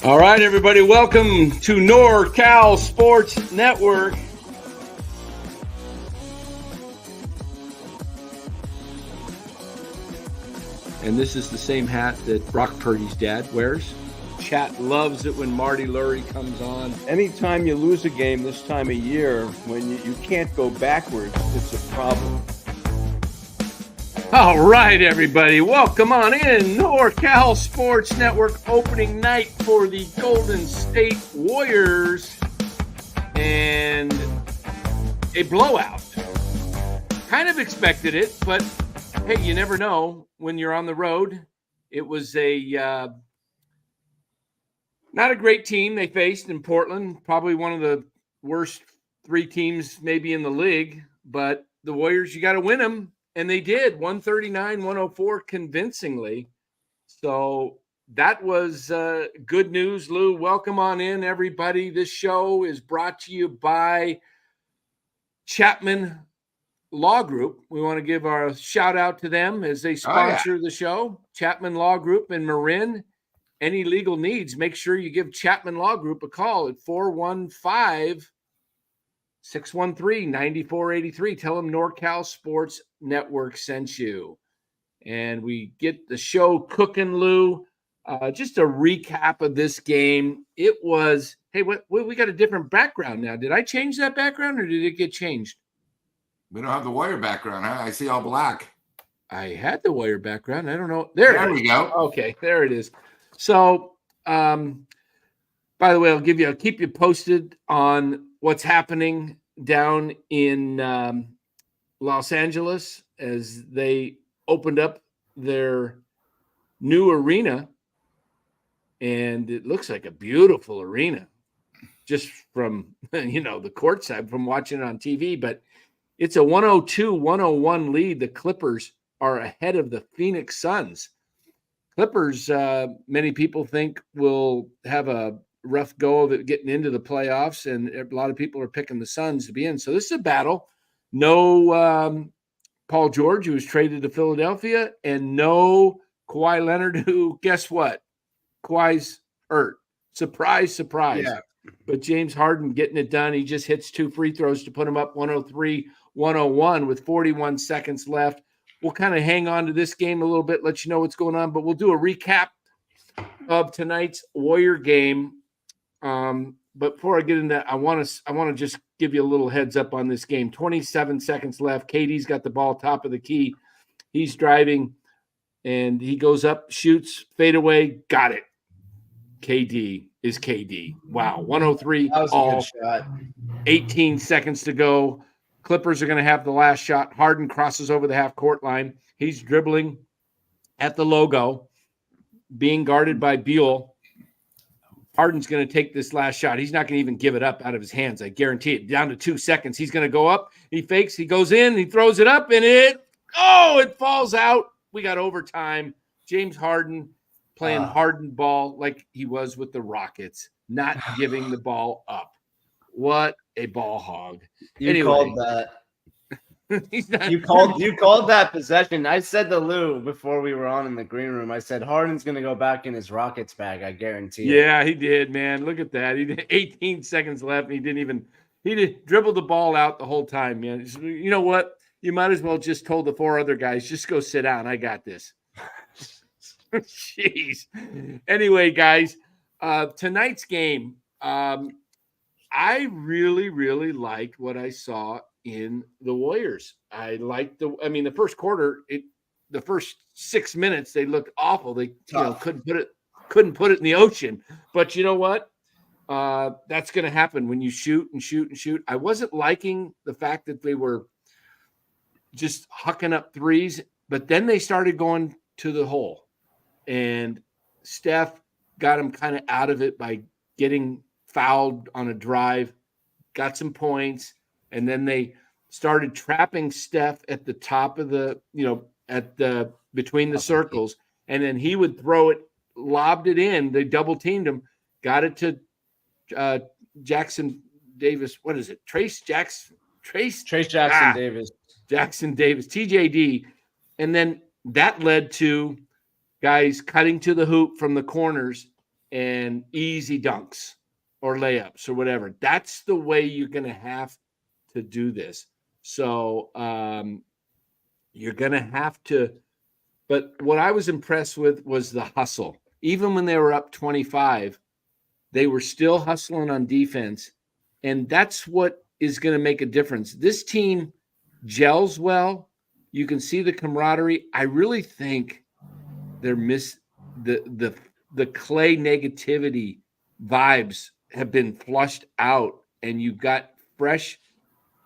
All right, everybody, welcome to NorCal Sports Network. And this is the same hat that Brock Purdy's dad wears. Chat loves it when Marty Lurie comes on. Anytime you lose a game this time of year, when you can't go backwards, it's a problem. All right, everybody, welcome on in. NorCal Sports Network opening night for the Golden State Warriors. And a blowout. Kind of expected it, but hey, you never know when you're on the road. It was not a great team they faced in Portland. Probably one of the worst three teams maybe in the league. But the Warriors, you got to win them. And they did, 139-104 convincingly. So that was good news, Lou. Welcome on in, everybody. This show is brought to you by Chapman Law Group. We want to give our shout out to them as they sponsor the show. Chapman Law Group in Marin. Any legal needs, make sure you give Chapman Law Group a call at 415-613-9483. Tell them NorCal Sports Network sent you. And we get the show cooking, Lou. Just a recap of this game. It was, hey, we got a different background now. Did I change that background or did it get changed? We don't have the Warrior background, huh? I see all black. I had the Warrior background. I don't know. There we go. Okay, there it is. So, by the way, I'll keep you posted on what's happening down in Los Angeles as they opened up their new arena. And it looks like a beautiful arena just from, the courtside from watching it on TV. But it's a 102-101 lead. The Clippers are ahead of the Phoenix Suns. Clippers, many people think, will have a rough go of it getting into the playoffs, and a lot of people are picking the Suns to be in. So this is a battle. No Paul George, who was traded to Philadelphia, and no Kawhi Leonard, who, guess what? Kawhi's hurt. Surprise, surprise. Yeah. But James Harden getting it done. He just hits 2 free throws to put him up 103-101 with 41 seconds left. We'll kind of hang on to this game a little bit, let you know what's going on, but we'll do a recap of tonight's Warrior game. But before I get into that, I want to just give you a little heads up on this game. 27 seconds left. KD's got the ball top of the key. He's driving, and he goes up, shoots, fade away, got it. KD is KD. Wow, 103 that was all. A good shot. 18 seconds to go. Clippers are going to have the last shot. Harden crosses over the half-court line. He's dribbling at the logo, being guarded by Buell. Harden's going to take this last shot. He's not going to even give it up out of his hands. I guarantee it. Down to 2 seconds. He's going to go up. He fakes. He goes in. He throws it up, and it falls out. We got overtime. James Harden playing Harden ball like he was with the Rockets, not giving the ball up. What a ball hog. You called that. You called that possession. I said to Lou before we were on in the green room, I said Harden's going to go back in his Rockets bag, I guarantee it. Yeah, he did, man. Look at that. He did 18 seconds left. And he dribbled the ball out the whole time, man. You know what? You might as well just told the 4 other guys, just go sit down. I got this. Jeez. Anyway, guys, tonight's game, I really, really liked what I saw in the Warriors. I liked the first quarter, the first 6 minutes, they looked awful. They couldn't put it in the ocean. But you know what? That's going to happen when you shoot and shoot and shoot. I wasn't liking the fact that they were just hucking up threes, but then they started going to the hole. And Steph got him kind of out of it by getting fouled on a drive, got some points, and then they started trapping Steph at the top of between the circles, and then he would throw it, lobbed it in. They double teamed him, got it to Jackson Davis. What is it? Trace Jackson Davis. Jackson Davis, TJD. And then that led to guys cutting to the hoop from the corners and easy dunks or layups or whatever. That's the way you're going to have to do this. So you're going to have to. But what I was impressed with was the hustle. Even when they were up 25, they were still hustling on defense. And that's what is going to make a difference. This team gels well. You can see the camaraderie. I really think they're the Clay negativity vibes have been flushed out, and you've got fresh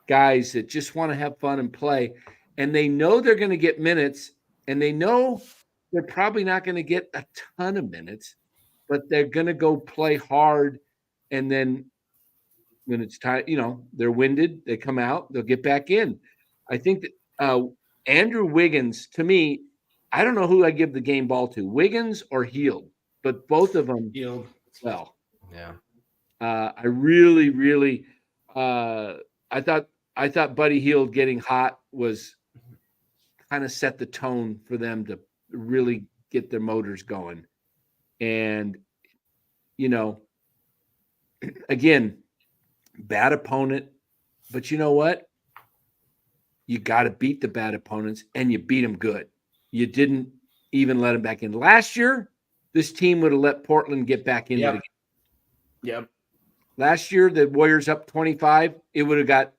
guys that just want to have fun and play. And they know they're going to get minutes, and they know they're probably not going to get a ton of minutes, but they're going to go play hard. And then when it's time, they're winded, they come out, they'll get back in. I think that Andrew Wiggins, to me, I don't know who I give the game ball to, Wiggins or Hield, but both of them Hield. Well. Yeah. I really, really, I thought Buddy Hield getting hot was kind of set the tone for them to really get their motors going. And, again, bad opponent, but you know what? You got to beat the bad opponents, and you beat them good. You didn't even let them back in. Last year, this team would have let Portland get back into the game. Yep. Last year, the Warriors up 25. It would have got,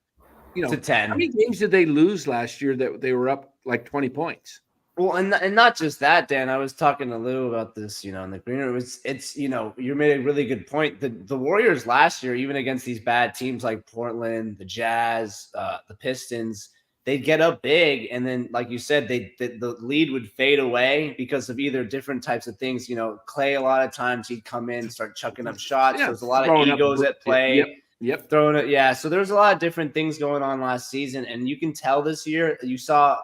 to 10. How many games did they lose last year that they were up like 20 points? Well, and not just that, Dan. I was talking to Lou about this, in the green room. It's you made a really good point. The Warriors last year, even against these bad teams like Portland, the Jazz, the Pistons, they'd get up big, and then, like you said, the lead would fade away because of either different types of things. Clay, a lot of times he'd come in, start chucking up shots. Yeah, There's a lot of egos at play. Yep. Throwing it. Yeah. So there's a lot of different things going on last season. And you can tell this year, you saw,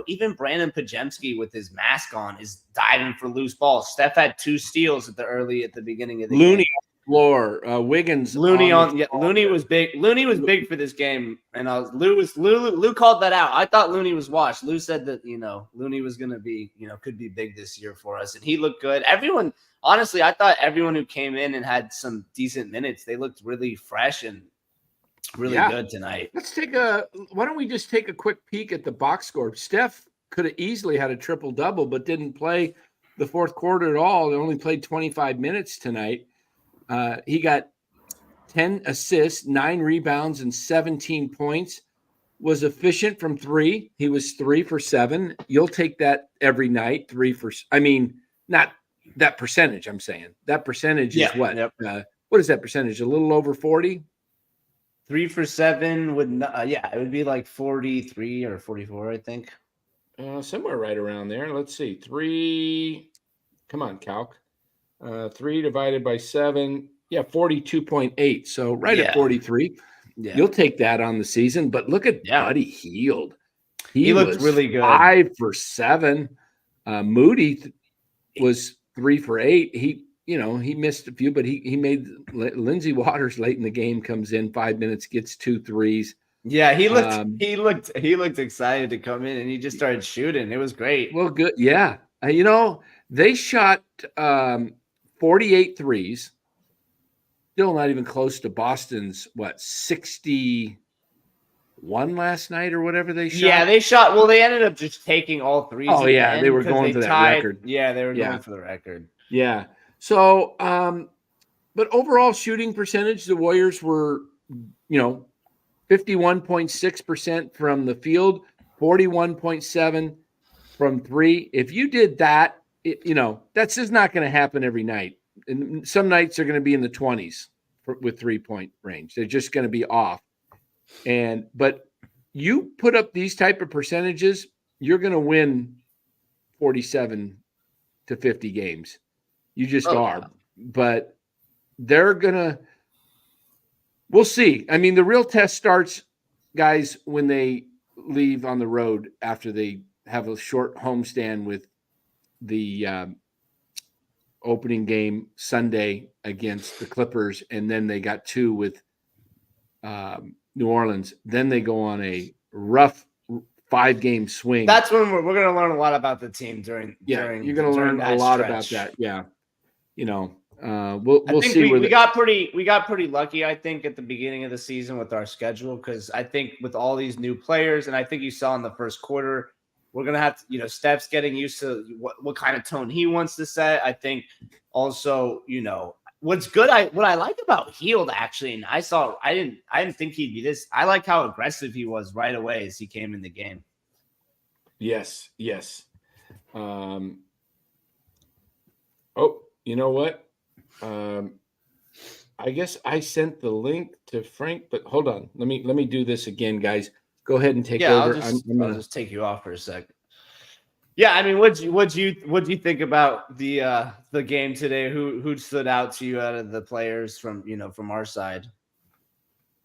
even Brandon Pajemski with his mask on is diving for loose balls. Steph had 2 steals at the beginning of the Looney game. on the floor. Wiggins. Looney was big. Looney was big for this game. And Lou called that out. I thought Looney was washed. Lou said that, Looney was going to be, could be big this year for us. And he looked good. Honestly, I thought everyone who came in and had some decent minutes, they looked really fresh and really good tonight. Why don't we just take a quick peek at the box score? Steph could have easily had a triple-double, but didn't play the fourth quarter at all. He only played 25 minutes tonight. He got 10 assists, 9 rebounds, and 17 points. Was efficient from 3. He was 3 for 7. You'll take that every night. Not that percentage, I'm saying. That percentage is what? Yep. What is that percentage? A little over 40? 3 for 7 would it would be like 43 or 44, I think. Somewhere right around there. Let's see. 3. Come on, calc. 3 divided by 7. Yeah, 42.8. So at 43. Yeah. You'll take that on the season. But look at Buddy Hield. He looked really good. 5 for 7. Moody was 3 for 8. He missed a few, but he made Lindsey Waters late in the game, comes in 5 minutes, gets 2 threes. Yeah, he looked excited to come in, and he just started shooting. It was great. Well, good. Yeah. They shot 48 threes. Still not even close to Boston's 61 last night or whatever they shot. Yeah, they shot. Well, they ended up just taking all threes. Oh yeah, they were going for that record. Yeah, they were going for the record. Yeah. So, but overall shooting percentage, the Warriors were, 51.6% from the field, 41.7 from 3. If you did that, that's just not going to happen every night. And some nights are going to be in the 20s with 3-point range. They're just going to be off. But you put up these type of percentages, you're going to win 47 to 50 games. You just are. Yeah. But they're going to – we'll see. I mean, the real test starts, guys, when they leave on the road after they have a short homestand with the opening game Sunday against the Clippers, and then they got 2 with New Orleans. Then they go on a rough 5-game swing. That's when we're going to learn a lot about the team during. You're going to learn a lot about that. Yeah. We'll see we got pretty lucky, I think, at the beginning of the season with our schedule, because I think with all these new players, and I think you saw in the first quarter, we're gonna have to, Steph's getting used to what kind of tone he wants to set. I think also, what's good, what I like about Hield, actually, and I didn't think he'd be this. I like how aggressive he was right away as he came in the game. Yes. Oh, you know what? I guess I sent the link to Frank, but hold on. Let me do this again, guys. Go ahead and take over. I'll just take you off for a second. Yeah, I mean, what'd you think about the game today? Who stood out to you out of the players from our side?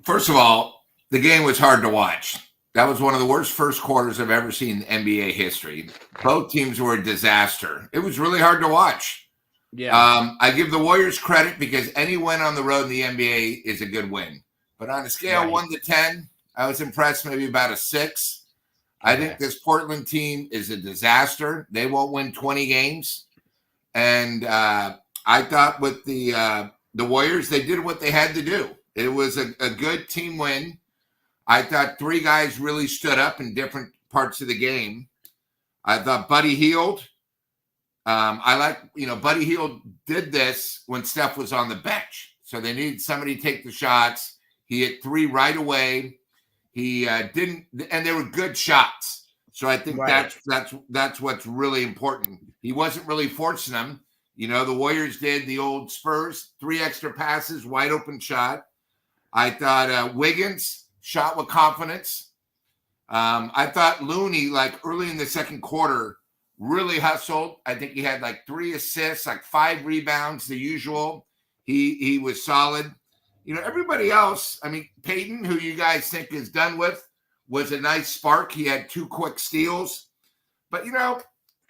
First of all, the game was hard to watch. That was one of the worst first quarters I've ever seen in NBA history. Both teams were a disaster. It was really hard to watch. Yeah. I give the Warriors credit because any win on the road in the NBA is a good win. But on a scale of 1 to 10, I was impressed, maybe about a 6. I think this Portland team is a disaster. They won't win 20 games. And I thought with the Warriors, they did what they had to do. It was a good team win. I thought 3 guys really stood up in different parts of the game. I thought Buddy Hield. Buddy Hield did this when Steph was on the bench. So they needed somebody to take the shots. He hit 3 right away. He didn't, and they were good shots. So I think that's what's really important. He wasn't really forcing them. The Warriors did the old Spurs, 3 extra passes, wide open shot. I thought Wiggins shot with confidence. I thought Looney, early in the second quarter, really hustled. I think he had 3 assists, 5 rebounds, the usual. He was solid. Everybody else, I mean, Peyton, who you guys think is done with, was a nice spark. He had 2 quick steals. But,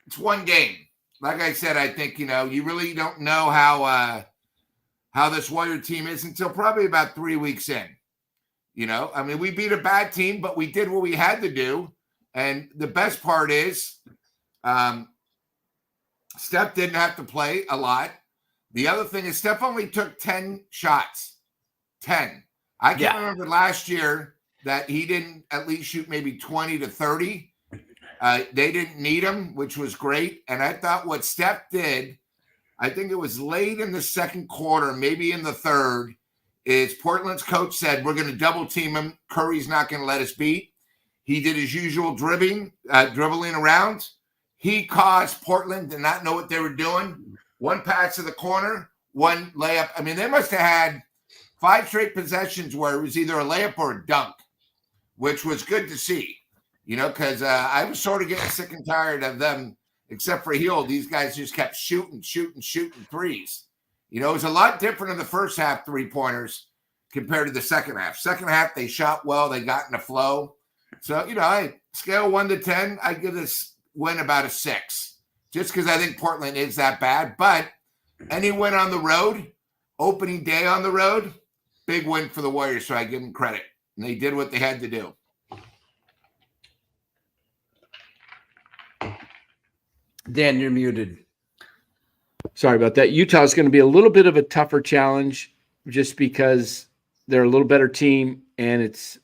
it's one game. Like I said, I think, you really don't know how this Warrior team is until probably about 3 weeks in. I mean, we beat a bad team, but we did what we had to do. And the best part is Steph didn't have to play a lot. The other thing is Steph only took 10 shots. 10. I can remember last year that he didn't at least shoot maybe 20 to 30. They didn't need him, which was great. And I thought what Steph did, I think it was late in the second quarter, maybe in the third, is Portland's coach said, we're going to double team him. Curry's not going to let us beat. He did his usual dribbling around. He caused Portland to not know what they were doing. 1 pass to the corner, 1 layup. I mean, they must have had 5 straight possessions where it was either a layup or a dunk, which was good to see, because I was sort of getting sick and tired of them, except for Hield. These guys just kept shooting threes. It was a lot different in the first half 3-pointers compared to the second half. Second half, they shot well. They got in the flow. So, scale 1 to 10, I give this win about a 6, just because I think Portland is that bad. But any win on the road, opening day on the road, big win for the Warriors, so I give them credit. And they did what they had to do. Dan, you're muted. Sorry about that. Utah is going to be a little bit of a tougher challenge just because they're a little better team, and it's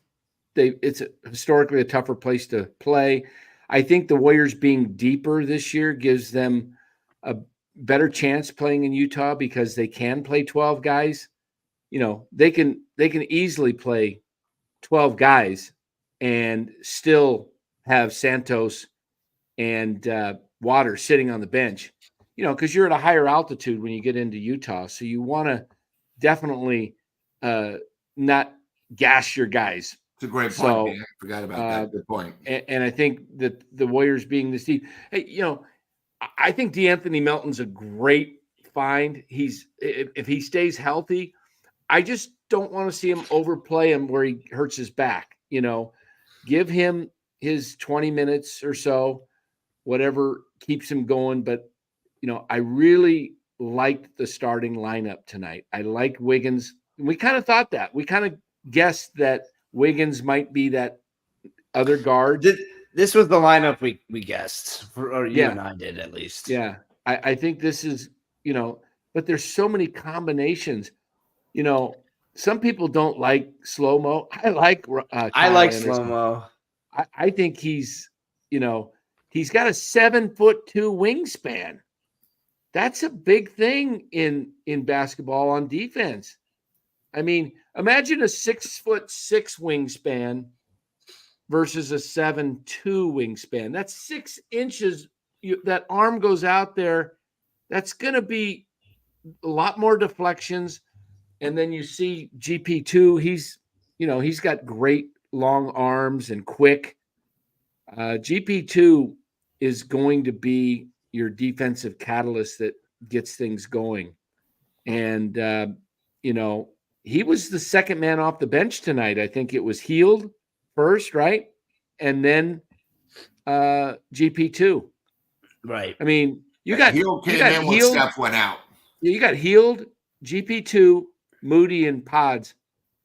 historically a tougher place to play. I think the Warriors being deeper this year gives them a better chance playing in Utah because they can play 12 guys. They can easily play 12 guys and still have Santos and Water sitting on the bench, because you're at a higher altitude when you get into Utah. So you want to definitely not gas your guys. It's a great point, man. I forgot about that. Good point. And I think that the Warriors being this deep, I think DeAnthony Melton's a great find. If he stays healthy, I just don't want to see him overplay him where he hurts his back. Give him his 20 minutes or so, whatever keeps him going. But, I really liked the starting lineup tonight. I liked Wiggins. We kind of thought that. We kind of guessed that Wiggins might be that other guard. This was the lineup we guessed, or you and I did at least. Yeah. I think this is, but there's so many combinations. You know, some people don't like slow-mo. I like I Kyle like Anderson. slow-mo. I think he's got a 7'2" wingspan. That's a big thing in basketball on defense. I mean, imagine a 6'6" wingspan versus a 7'2" wingspan. That's 6 inches. That arm goes out there. That's going to be a lot more deflections. And then you see GP2. He's got great long arms and quick. GP2 is going to be your defensive catalyst that gets things going. And, he was the second man off the bench tonight. I think it was Healed first, right? And then GP2. Right. I mean, you got Healed came in when Healed. Steph went out. You got Healed, GP2, Moody, and Pods.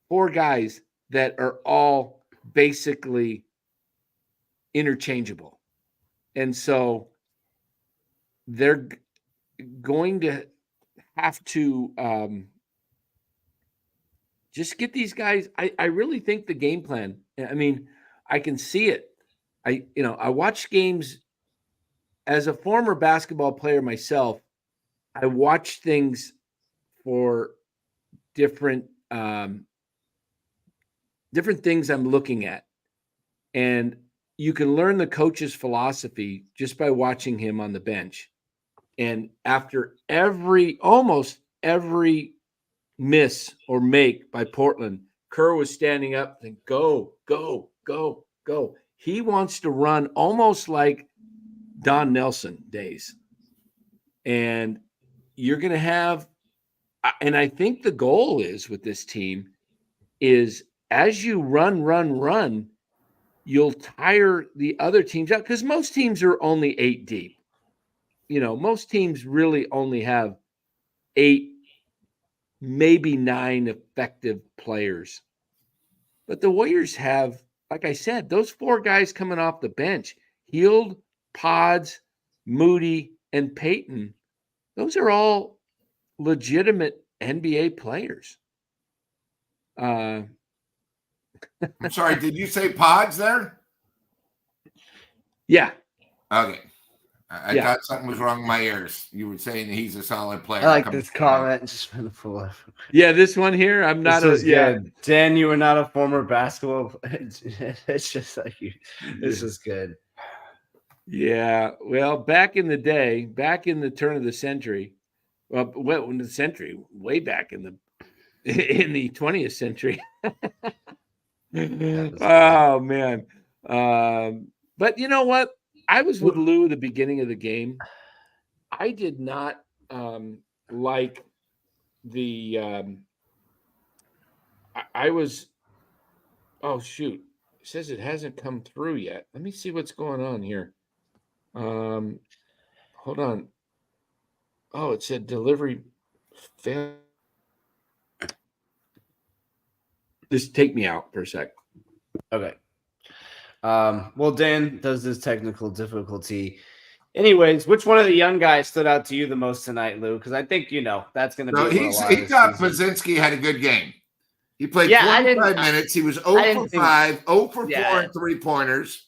4 guys that are all basically interchangeable. And so they're going to have to just get these guys. I really think the game plan, I mean, I can see it. I watch games as a former basketball player myself. I watch things for different things I'm looking at. And you can learn the coach's philosophy just by watching him on the bench. And after almost every miss or make by Portland, Kerr was standing up and go, go, go, go. He wants to run almost like Don Nelson days. And you're going to have, and I think the goal is with this team is as you run, you'll tire the other teams out because most teams are only 8 deep. Most teams really only have 8, maybe 9 effective players. But the Warriors have, like I said, those 4 guys coming off the bench, Healed, Pods, Moody, and Payton. Those are all legitimate NBA players. I'm sorry, did you say Pods there? Yeah. Okay. I thought something was wrong with my ears. You were saying he's a solid player. I like this comment. Just for the full. Yeah, this one here. I'm not good. Dan, you were not a former basketball player. It's just like you. This is good. Yeah. Well, back in the day, back in the turn of the century, way back in the 20th century. Oh man. But you know what? I was with Lou at the beginning of the game. I did not like the I was oh shoot. It says it hasn't come through yet. Let me see what's going on here. Hold on. Oh, it said delivery fail. Just take me out for a sec. Okay. Well, Dan does this technical difficulty. Anyways, which one of the young guys stood out to you the most tonight, Lou? Because I think that's going to be. He thought Pazinski had a good game. He played 25 minutes. He was 0 for 5, 0 for 4 and 3-pointers.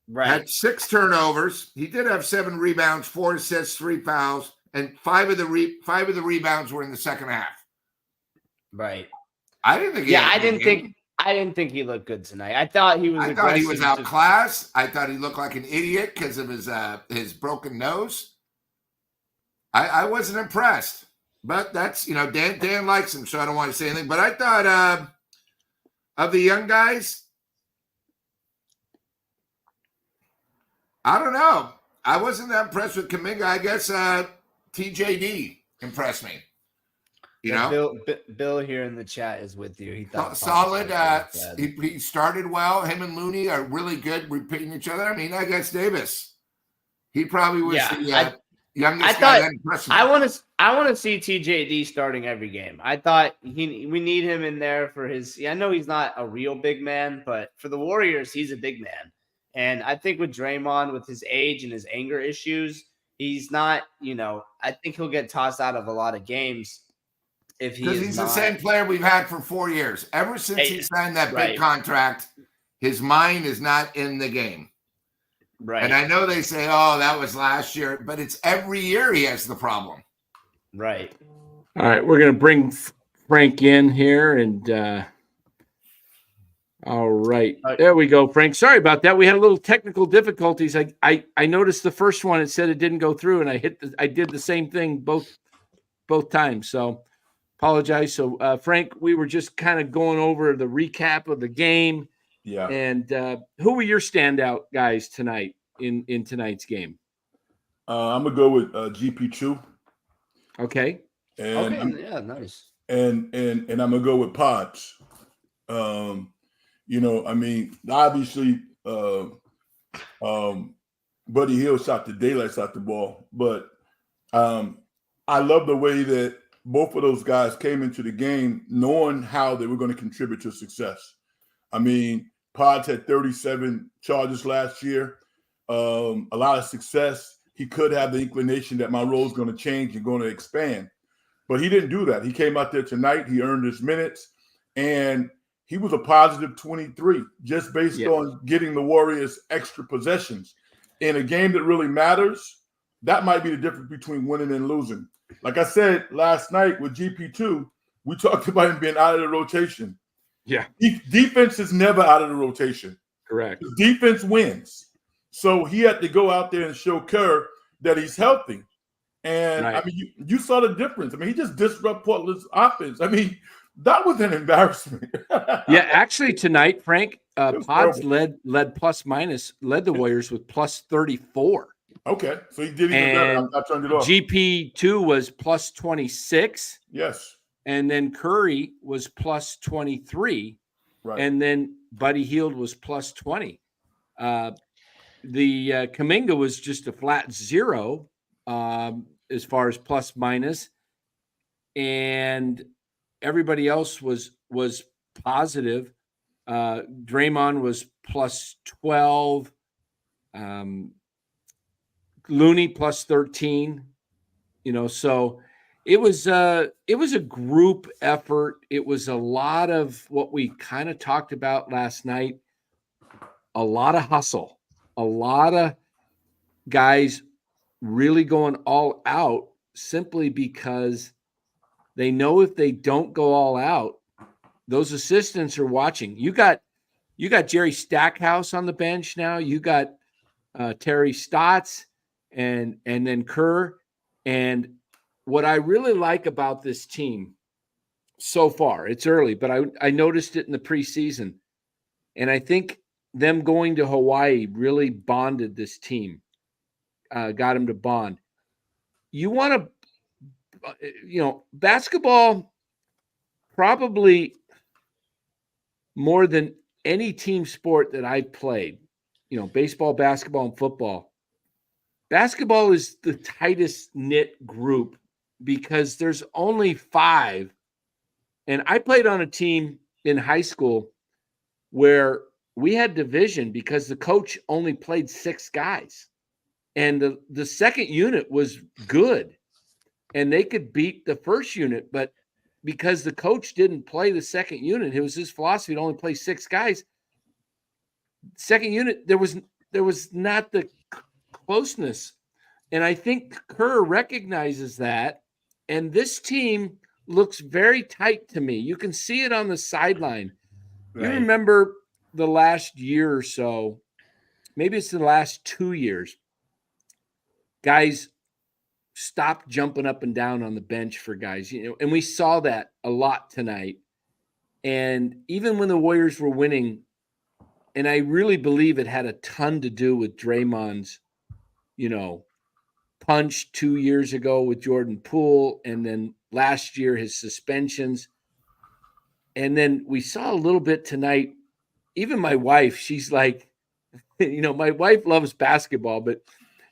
Right. Had 6 turnovers. He did have 7 rebounds, 4 assists, 3 fouls, and 5 of the rebounds were in the second half. Right. I didn't think. I didn't think he looked good tonight. I thought he was. I thought he was outclassed. I thought he looked like an idiot because of his broken nose. I wasn't impressed, but that's Dan likes him, so I don't want to say anything. But I thought of the young guys, I don't know. I wasn't that impressed with Kuminga. I guess TJD impressed me. Bill here in the chat is with you. He thought solid. He started well. Him and Looney are really good repeating each other. I mean, I guess Davis. He probably was the youngest guy that impressed me. I want to see TJD starting every game. I thought we need him in there for his. I know he's not a real big man, but for the Warriors, he's a big man. And I think with Draymond, with his age and his anger issues, he's not, I think he'll get tossed out of a lot of games if he Because is he's not. the same player we've had for 4 years. Ever since he signed that big contract, his mind is not in the game. Right. And I know they say, oh, that was last year, but it's every year he has the problem. Right. All right, we're going to bring Frank in here, and all right, there we go, Frank. Sorry about that. We had a little technical difficulties. I noticed the first one, it said it didn't go through, and I did the same thing both times. So apologize. So Frank, we were just kind of going over the recap of the game. Yeah. And who were your standout guys tonight in tonight's game? I'm gonna go with GP2. Okay. And yeah, nice. And I'm gonna go with Pods. Obviously, Buddy Hield shot the daylights out the ball, but I love the way that both of those guys came into the game knowing how they were going to contribute to success. I mean, Pods had 37 charges last year, a lot of success. He could have the inclination that my role is going to change and going to expand, but he didn't do that. He came out there tonight. He earned his minutes, and he was a positive 23 just based on getting the Warriors extra possessions. In a game that really matters, that might be the difference between winning and losing. Like I said last night with GP2, we talked about him being out of the rotation. Yeah. Defense is never out of the rotation. Correct. Defense wins. So he had to go out there and show Kerr that he's healthy. And, I mean, you saw the difference. I mean, he just disrupted Portland's offense. I mean, that was an embarrassment. Yeah, actually tonight, Frank, Pods led the Warriors with plus 34. Okay, so he did even better. I turned it off. GP2 was plus 26. Yes. And then Curry was plus 23. Right. And then Buddy Hield was plus 20. The Kuminga was just a flat 0 as far as plus minus. And everybody else was positive. Draymond was plus 12. Looney plus 13. So it was a group effort. It was a lot of what we kind of talked about last night. A lot of hustle. A lot of guys really going all out simply because they know if they don't go all out, those assistants are watching. You got Jerry Stackhouse on the bench now. You got Terry Stotts and then Kerr. And what I really like about this team so far, it's early, but I noticed it in the preseason. And I think them going to Hawaii really bonded this team, got them to bond. You want to, basketball probably more than any team sport that I've played, baseball, basketball, and football. Basketball is the tightest knit group because there's only 5. And I played on a team in high school where we had division because the coach only played 6 guys. And the second unit was good. And they could beat the first unit, but because the coach didn't play the second unit, it was his philosophy to only play 6 guys. Second unit, there was not the closeness. And I think Kerr recognizes that. And this team looks very tight to me. You can see it on the sideline. Right. You remember the last year or so, maybe it's the last 2 years, guys stopped jumping up and down on the bench for guys, and we saw that a lot tonight. And even when the Warriors were winning, and I really believe it had a ton to do with Draymond's, punch 2 years ago with Jordan Poole, and then last year his suspensions. And then we saw a little bit tonight. Even my wife, she's like, my wife loves basketball, but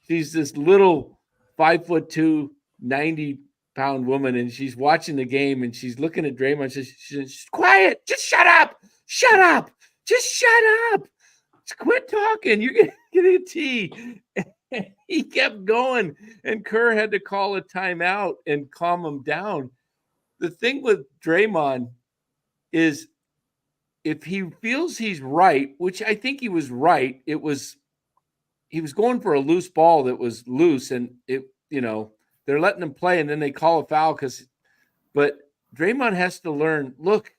she's this little 5'2", 90-pound woman, and she's watching the game, and she's looking at Draymond. She's quiet. Just shut up. Shut up. Just shut up. Just quit talking. You're getting a tea. He kept going, and Kerr had to call a timeout and calm him down. The thing with Draymond is if he feels he's right, which I think he was right, he was going for a loose ball that was loose, and they're letting him play, and then they call a foul but Draymond has to learn, look,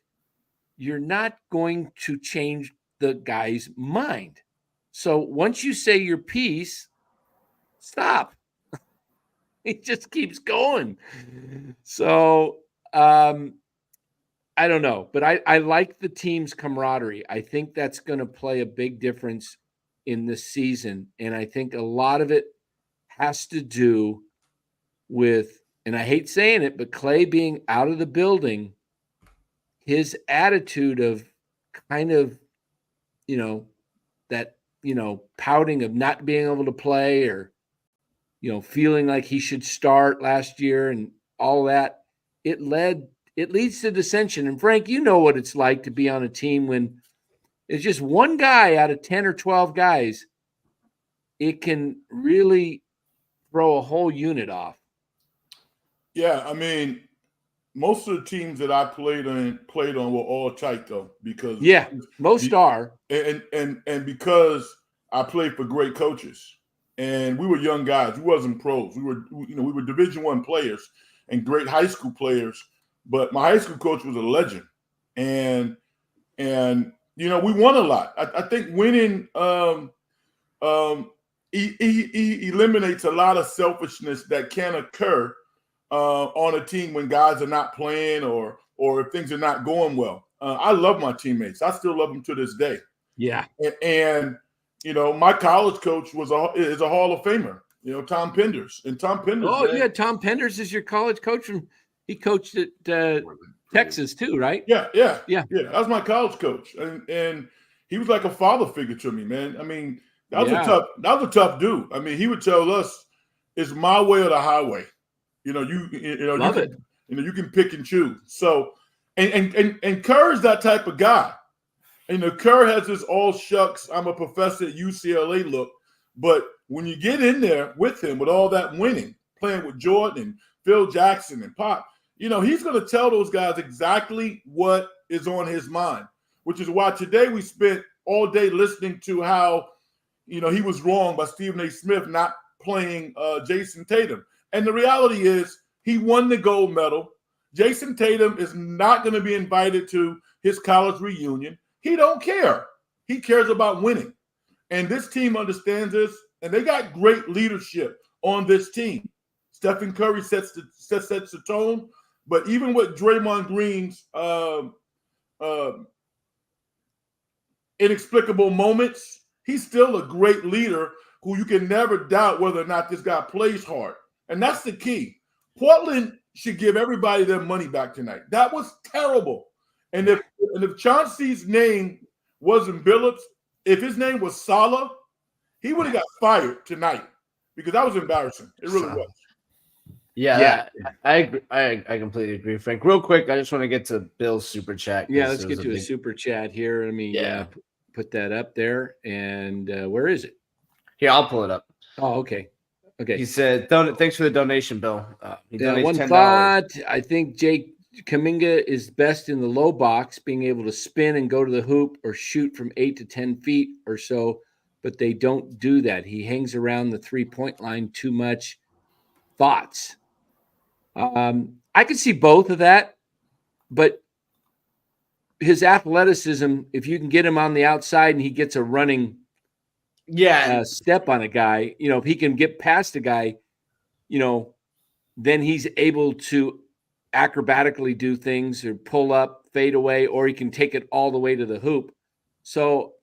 you're not going to change the guy's mind. So once you say your piece, stop. It just keeps going. So I don't know, but I like the team's camaraderie. I think that's going to play a big difference in this season. And I think a lot of it has to do with, and I hate saying it, but Clay being out of the building, his attitude of kind of, that, pouting of not being able to play or, feeling like he should start last year and all that, it leads to dissension. And Frank, you know what it's like to be on a team when it's just one guy out of 10 or 12 guys. It can really throw a whole unit off. Yeah, I mean, most of the teams that I played on were all tight though, because most are, and because I played for great coaches, and we were young guys. We wasn't pros. We were Division I players and great high school players. But my high school coach was a legend, and we won a lot. I think winning he eliminates a lot of selfishness that can occur on a team when guys are not playing or if things are not going well. I love my teammates. I still love them to this day. Yeah. And my college coach is a Hall of Famer, Tom Penders. And Tom Penders. Oh, yeah. Tom Penders is your college coach. He coached at Texas too, right? Yeah. That was my college coach. And he was like a father figure to me, man. I mean, that was a tough dude. I mean, he would tell us, it's my way or the highway. You can pick and choose. So, and Kerr is that type of guy. Kerr has this all shucks, I'm a professor at UCLA look. But when you get in there with him, with all that winning, playing with Jordan and Phil Jackson and Pop, he's going to tell those guys exactly what is on his mind, which is why today we spent all day listening to how, he was wrong by Stephen A. Smith not playing Jason Tatum. And the reality is he won the gold medal. Jason Tatum is not going to be invited to his college reunion. He don't care. He cares about winning. And this team understands this, and they got great leadership on this team. Stephen Curry sets the tone, but even with Draymond Green's inexplicable moments, he's still a great leader who you can never doubt whether or not this guy plays hard. And that's the key. Portland should give everybody their money back tonight. That was terrible. And if Chauncey's name wasn't Billups, if his name was Salah, he would have got fired tonight because that was embarrassing. It really was. Yeah. I agree. I completely agree, Frank. Real quick, I just want to get to Bill's super chat. Yeah, let's get to a super chat here. Let me put that up there. And where is it? Here, I'll pull it up. Oh, okay. Okay. He said, "Thanks for the donation, Bill." He donates one $10. thought. I think Jake Kuminga is best in the low box, being able to spin and go to the hoop or shoot from 8 to 10 feet or so, but they don't do that. He hangs around the 3-point line too much. Thoughts? I could see both of that, but his athleticism, if you can get him on the outside and he gets a running step on a guy, if he can get past a guy, then he's able to acrobatically do things or pull up, fade away, or he can take it all the way to the hoop. So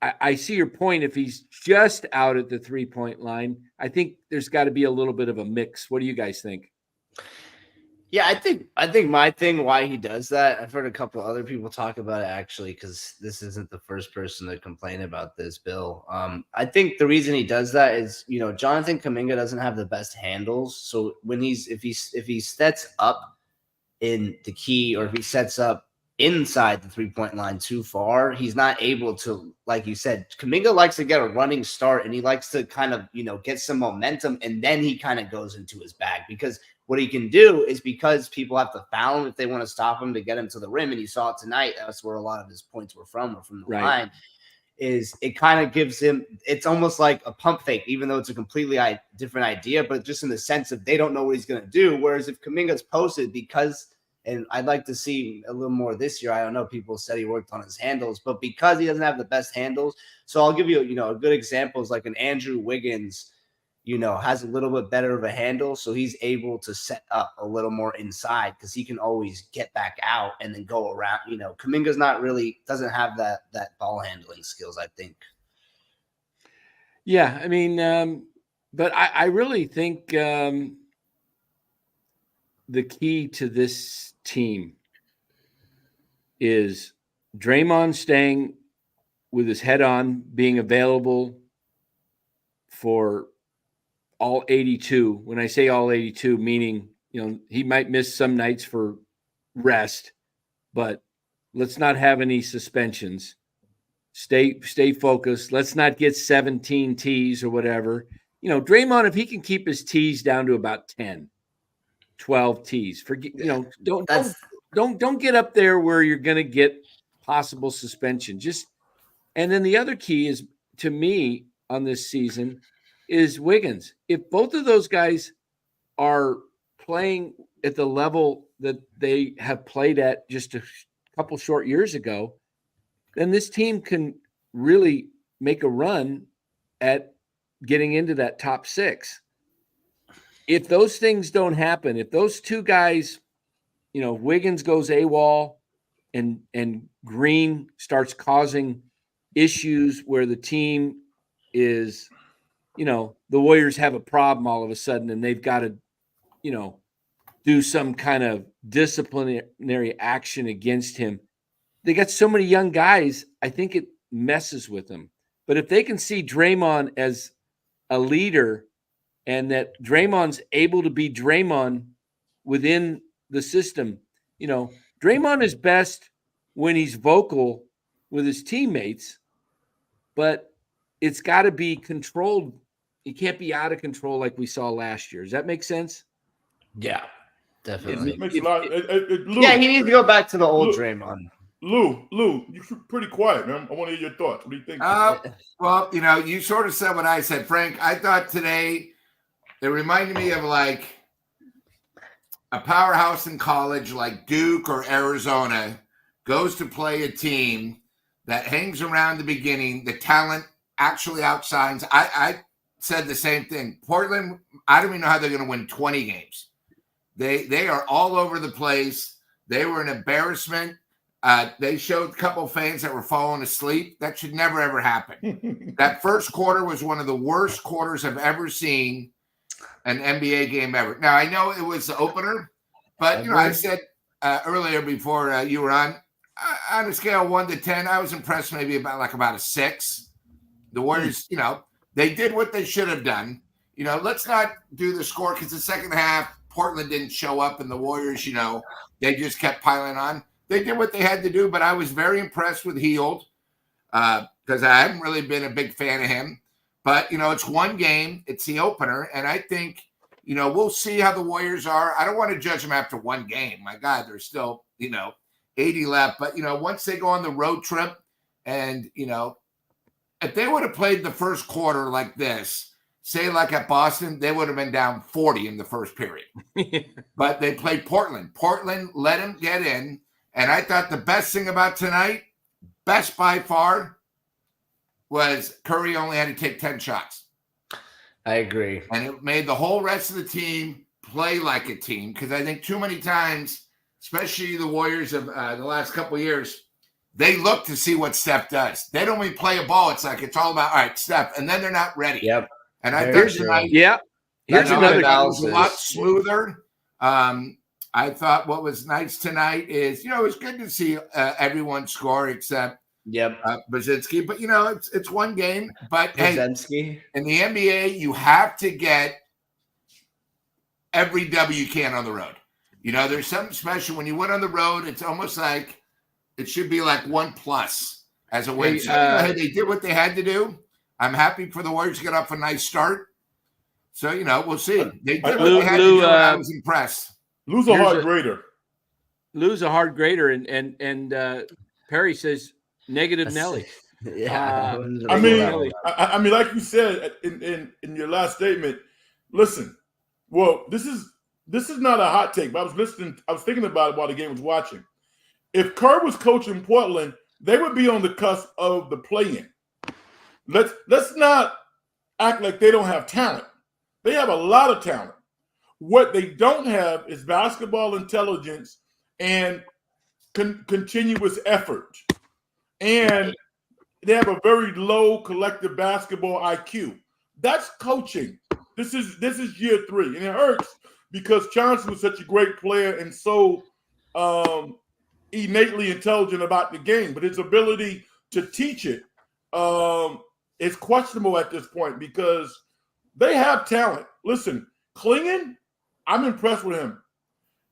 I see your point. If he's just out at the 3-point line, I think there's got to be a little bit of a mix. What do you guys think? Yeah, I think my thing why he does that, I've heard a couple other people talk about it actually, because this isn't the first person to complain about this, Bill. I think the reason he does that is, Jonathan Kuminga doesn't have the best handles. So when if he sets up in the key, or if he sets up inside the 3-point line too far. He's not able to, like you said, Kuminga likes to get a running start and he likes to kind of, get some momentum, and then he kind of goes into his bag, because what he can do is, because people have to foul him if they want to stop him to get him to the rim. And you saw it tonight. That's where a lot of his points were from the line. Is it kind of gives him, it's almost like a pump fake, even though it's a completely different idea, but just in the sense of they don't know what he's going to do. Whereas if Kuminga's posted, and I'd like to see a little more this year. I don't know. People said he worked on his handles, but because he doesn't have the best handles. So I'll give you, a good example is like an Andrew Wiggins, has a little bit better of a handle. So he's able to set up a little more inside because he can always get back out and then go around. Kuminga's doesn't have that ball handling skills, I think. Yeah. I mean, but I really think the key to this team is Draymond staying with his head on, being available for all 82. When I say all 82, meaning, he might miss some nights for rest, but let's not have any suspensions. Stay focused. Let's not get 17 tees or whatever. Draymond, if he can keep his tees down to about 10, 12 tees, don't get up there where you're going to get possible suspension. And then the other key is, to me, on this season is Wiggins. If both of those guys are playing at the level that they have played at just a couple short years ago, then this team can really make a run at getting into that top 6. If those things don't happen, if those two guys, Wiggins goes AWOL and Green starts causing issues where the team is, the Warriors have a problem all of a sudden and they've got to, do some kind of disciplinary action against him. They got so many young guys, I think it messes with them. But if they can see Draymond as a leader and that Draymond's able to be Draymond within the system, Draymond is best when he's vocal with his teammates, but it's got to be controlled. It can't be out of control like we saw last year. Does that make sense? Yeah, definitely. It makes a lot. Lou, yeah, he needs to go back to the old Draymond. Lou, you're pretty quiet, man. I want to hear your thoughts. What do you think? Well, you sort of said what I said, Frank. I thought today it reminded me of like a powerhouse in college like Duke or Arizona goes to play a team that hangs around the beginning. The talent actually outshines. I said the same thing. Portland, I don't even know how they're going to win 20 games. They are all over the place. They were an embarrassment. They showed a couple fans that were falling asleep. That should never, ever happen. That first quarter was one of the worst quarters I've ever seen an NBA game ever. Now, I know it was the opener, but, I said earlier before you were on a scale of 1 to 10, I was impressed maybe about a 6. The Warriors, they did what they should have done. Let's not do the score because the second half, Portland didn't show up and the Warriors, they just kept piling on. They did what they had to do, but I was very impressed with Hield because I haven't really been a big fan of him. But, it's one game. It's the opener. And I think, we'll see how the Warriors are. I don't want to judge them after one game. My God, there's still, 80 left. But, once they go on the road trip and, if they would have played the first quarter like this, say like at Boston, they would have been down 40 in the first period. But they played Portland. Portland let them get in. And I thought the best thing about tonight, best by far, was Curry only had to take 10 shots. I agree. And it made the whole rest of the team play like a team because I think too many times, especially the Warriors of the last couple of years, they look to see what Steph does. They don't even play a ball. It's like it's all about, all right, Steph, and then they're not ready. Yep. And I thought tonight, here's another was a lot smoother. I thought what was nice tonight is, it was good to see everyone score except Brzezinski. But, it's one game. But, Brzezinski. Hey, in the NBA, you have to get every W you can on the road. There's something special. When you went on the road, it's almost like it should be like 1+ as a win. Hey, So hey, they did what they had to do. I'm happy for the Warriors to get off a nice start. So, we'll see. They did what they had to do, and I was impressed. Lou's a hard grader. Lou's a hard grader, and Perry says negative Nelly. Yeah. I mean, like you said in your last statement, listen, well, this is not a hot take, but I was thinking about it while the game was watching. If Kerr was coaching Portland, they would be on the cusp of the play-in. Let's not act like they don't have talent. They have a lot of talent. What they don't have is basketball intelligence and continuous effort. And they have a very low collective basketball IQ. That's coaching. This is year 3, and it hurts because Johnson was such a great player and so innately intelligent about the game, but his ability to teach it is questionable at this point because they have talent. Listen, Klingon, I'm impressed with him.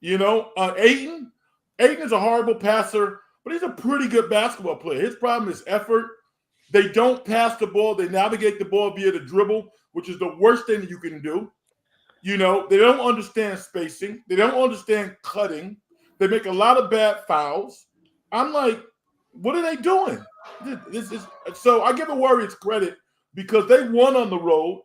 Ayton is a horrible passer, but he's a pretty good basketball player. His problem is effort. They don't pass the ball. They navigate the ball via the dribble, which is the worst thing you can do. They don't understand spacing. They don't understand cutting. They make a lot of bad fouls. I'm like, what are they doing? So I give the Warriors credit because they won on the road.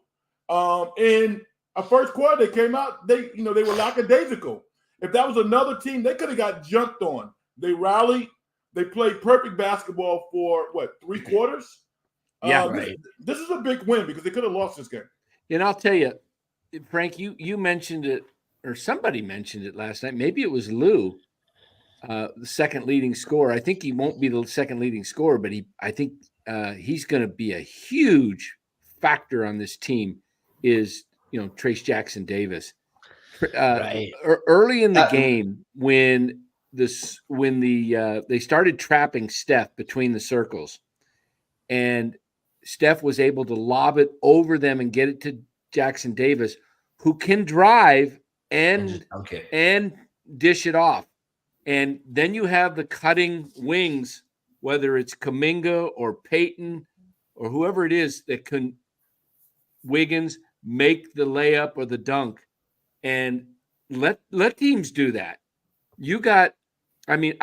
In a first quarter, they came out, they were lackadaisical. If that was another team, they could have got jumped on. They rallied. They played perfect basketball for, 3 quarters? Yeah, right. This is a big win because they could have lost this game. And I'll tell you, Frank, you mentioned it, or somebody mentioned it last night. Maybe it was Lou, the second leading scorer. I think he won't be the second leading scorer, but I think he's going to be a huge factor on this team is, Trace Jackson Davis. Right. Early in the game when they started trapping Steph between the circles, and Steph was able to lob it over them and get it to Jackson Davis, who can drive and dish it off. And then you have the cutting wings, whether it's Kuminga or Payton or whoever it is that can Wiggins make the layup or the dunk, and let teams do that. You got, I like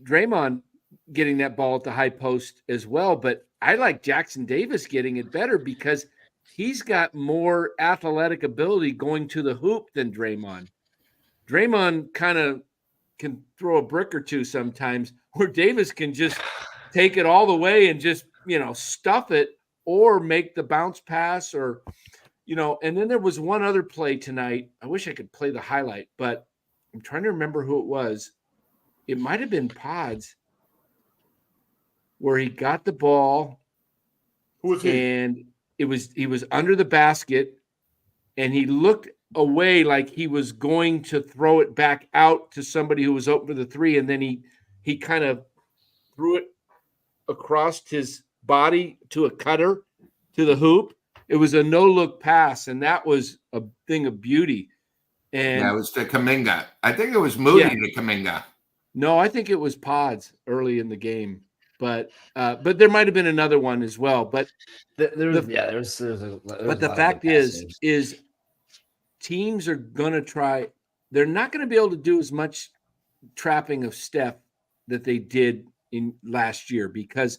Draymond getting that ball at the high post as well, but I like Jackson Davis getting it better because he's got more athletic ability going to the hoop than Draymond. Draymond kind of can throw a brick or two sometimes, where Davis can just take it all the way and just, stuff it or make the bounce pass or, and then there was one other play tonight. I wish I could play the highlight, but I'm trying to remember who it was. It might have been Pods, where he got the ball. Who was he? And he was under the basket, and he looked away like he was going to throw it back out to somebody who was open for the 3, and then he kind of threw it across his body to a cutter to the hoop. It was a no-look pass, and that was a thing of beauty. And it was to Kuminga. I think it was Moody to Kuminga. No, I think it was Pods early in the game, but there might have been another one as well. But the fact is teams are going to try. They're not going to be able to do as much trapping of Steph that they did in last year because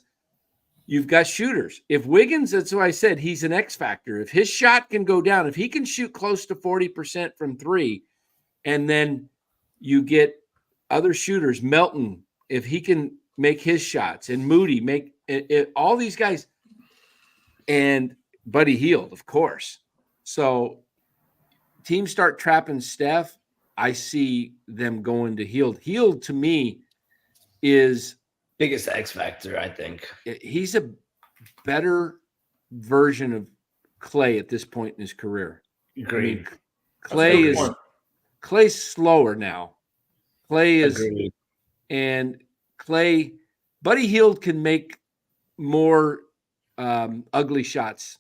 you've got shooters. If Wiggins, that's why I said he's an X factor. If his shot can go down, if he can shoot close to 40% from 3, and then you get other shooters, Melton, if he can make his shots, and Moody make it, all these guys, and Buddy Hield, of course. So teams start trapping Steph. I see them going to Hield. Hield to me is biggest X factor, I think. He's a better version of Clay at this point in his career. Agreed. Clay's slower now. Clay is, Agreed. and Buddy Hield can make more ugly shots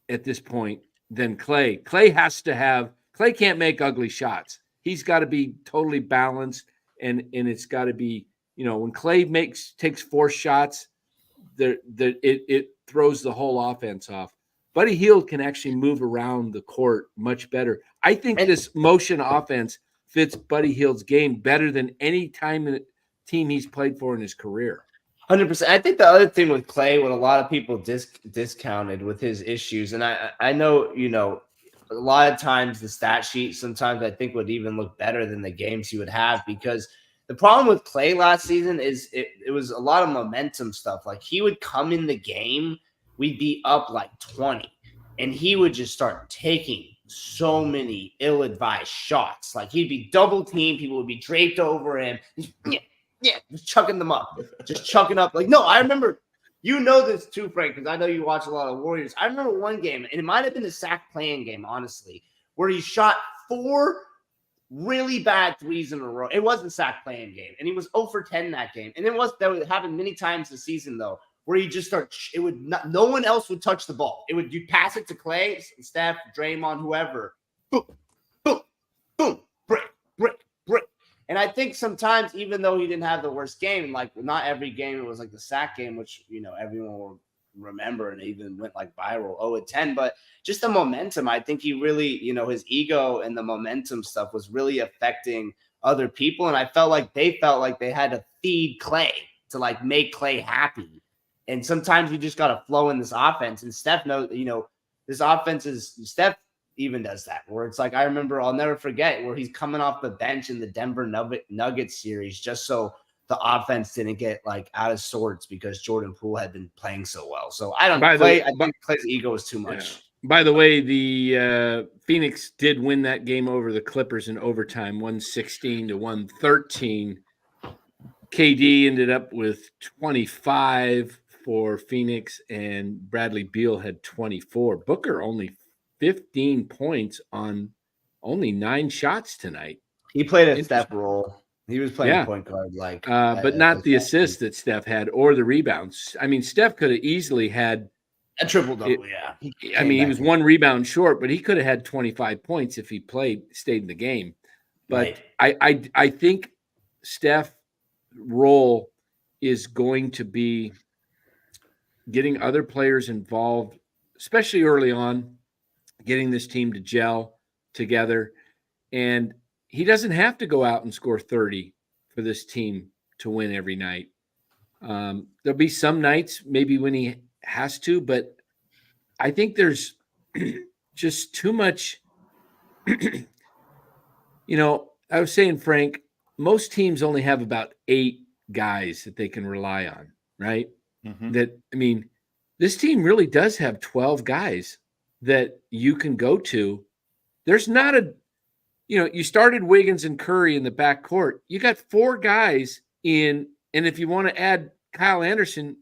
at this point than Clay. Clay can't make ugly shots. he's got to be totally balanced, and it's got to be, when Clay takes 4 shots, it throws the whole offense off. Buddy Hield can actually move around the court much better. I think this motion offense fits Buddy Hield's game better than any team he's played for in his career. 100%. I think the other thing with Clay, what a lot of people discounted with his issues, and I know, a lot of times the stat sheet sometimes I think would even look better than the games he would have, because the problem with Clay last season is it was a lot of momentum stuff. Like, he would come in the game, we'd be up like 20, and he would just start taking so many ill-advised shots. Like, he'd be double teamed, people would be draped over him. Just chucking them up. Just chucking up. Like, no, I remember, this too, Frank, because I know you watch a lot of Warriors. I remember one game, and it might have been the sack playing game, honestly, where he shot 4 really bad threes in a row. It wasn't sack playing game, and he was 0 for 10 that game. And that would happen many times this season, though, where you just no one else would touch the ball. You pass it to Clay, Steph, Draymond, whoever. Boom, boom, boom, brick, brick, brick. And I think sometimes, even though he didn't have the worst game, like, not every game it was like the sack game, which, everyone will remember, and even went like viral 0-10, but just the momentum, I think he really, his ego and the momentum stuff was really affecting other people. And I felt like they had to feed Clay to like make Clay happy. And sometimes you just got to flow in this offense. And Steph knows, this offense Steph even does that, where it's like, I remember, I'll never forget where he's coming off the bench in the Denver Nuggets series, just so the offense didn't get like out of sorts because Jordan Poole had been playing so well. So I think Clay's ego is too much. Yeah. By the way, the Phoenix did win that game over the Clippers in overtime, 116-113. KD ended up with 25 for Phoenix, and Bradley Beal had 24. Booker only 15 points on only 9 shots tonight. He played a Steph role. He was playing point guard, but not the assists that Steph had or the rebounds. I mean, Steph could have easily had a triple-double, he was 1 rebound short, but he could have had 25 points if he stayed in the game. But right. I think Steph's role is going to be getting other players involved, especially early on, getting this team to gel together. And he doesn't have to go out and score 30 for this team to win every night. There'll be some nights maybe when he has to, but I think there's just too much. I was saying, Frank, most teams only have about 8 guys that they can rely on, right? Mm-hmm. This team really does have 12 guys that you can go to. There's not you started Wiggins and Curry in the backcourt. You got 4 guys in, and if you want to add Kyle Anderson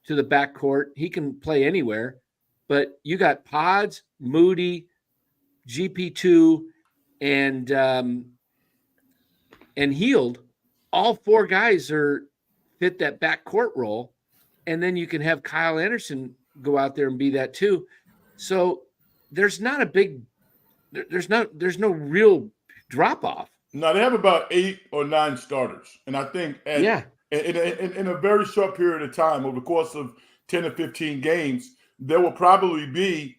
to the backcourt, he can play anywhere. But you got Pods, Moody, GP2, and Hield. All 4 guys fit that backcourt role, and then you can have Kyle Anderson go out there and be that too. So there's no real drop off. No, they have about 8 or 9 starters, and I think in a very short period of time, over the course of 10 or 15 games, there will probably be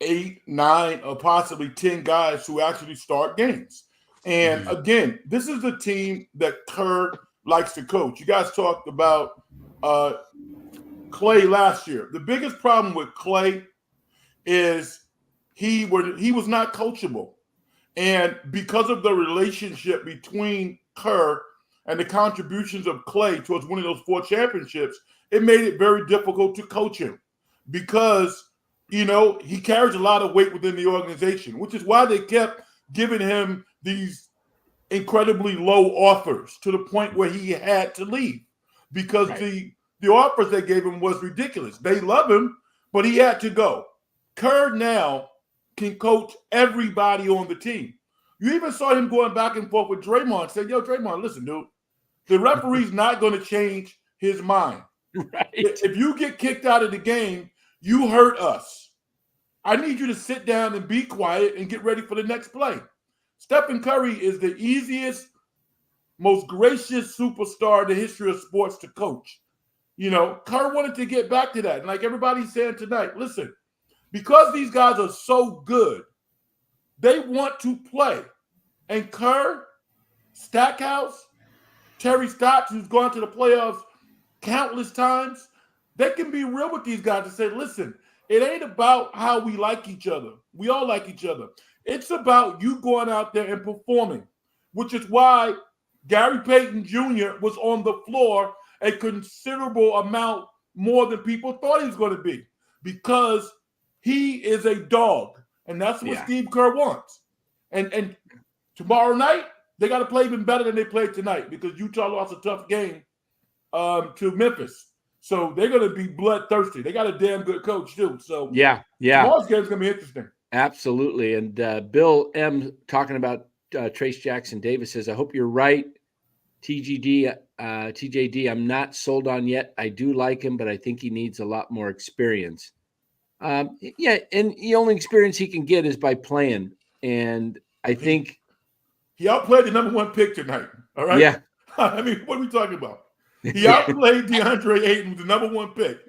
8, 9, or possibly 10 guys who actually start games. And again, this is a team that Kerr likes to coach. You guys talked about Clay last year. The biggest problem with Clay is he was not coachable. And because of the relationship between Kerr and the contributions of Clay towards winning those 4 championships, it made it very difficult to coach him because, he carries a lot of weight within the organization, which is why they kept giving him these incredibly low offers to the point where he had to leave because the offers they gave him was ridiculous. They love him, but he had to go. Kerr now can coach everybody on the team. You even saw him going back and forth with Draymond, saying, yo, Draymond, listen, dude, the referee's not going to change his mind. Right. If you get kicked out of the game, you hurt us. I need you to sit down and be quiet and get ready for the next play. Stephen Curry is the easiest, most gracious superstar in the history of sports to coach. You know, Kerr wanted to get back to that. And like everybody's saying tonight, listen, because these guys are so good, they want to play. And Kerr, Stackhouse, Terry Stotts, who's gone to the playoffs countless times, they can be real with these guys and say, listen, it ain't about how we like each other. We all like each other. It's about you going out there and performing, which is why Gary Payton Jr. was on the floor a considerable amount more than people thought he was going to be, because he is a dog, and that's what Steve Kerr wants. And tomorrow night, they got to play even better than they played tonight, because Utah lost a tough game to Memphis. So they're going to be bloodthirsty. They got a damn good coach, too. So tomorrow's game's going to be interesting. Absolutely. And Bill M. talking about Trace Jackson Davis says, I hope you're right. TJD, I'm not sold on yet. I do like him, but I think he needs a lot more experience. And the only experience he can get is by playing. And I think he outplayed the number one pick tonight. All right. Yeah. I mean, what are we talking about? He outplayed Deandre Ayton with the number one pick.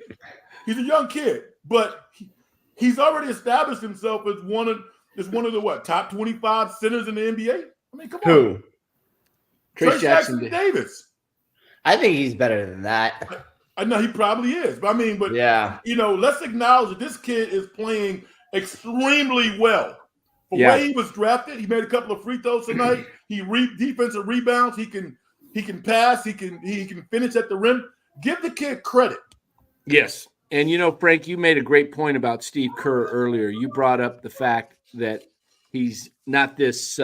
He's a young kid, but he's already established himself as one of the top 25 centers in the NBA. I mean, come on. Trace Jackson Davis. I think he's better than that. I know he probably is, but you know, let's acknowledge that this kid is playing extremely well. For where he was drafted, he made a couple of free throws tonight. He defensive rebounds. He can pass. He can finish at the rim. Give the kid credit. Yes. And, you know, Frank, you made a great point about Steve Kerr earlier. You brought up the fact that he's not this,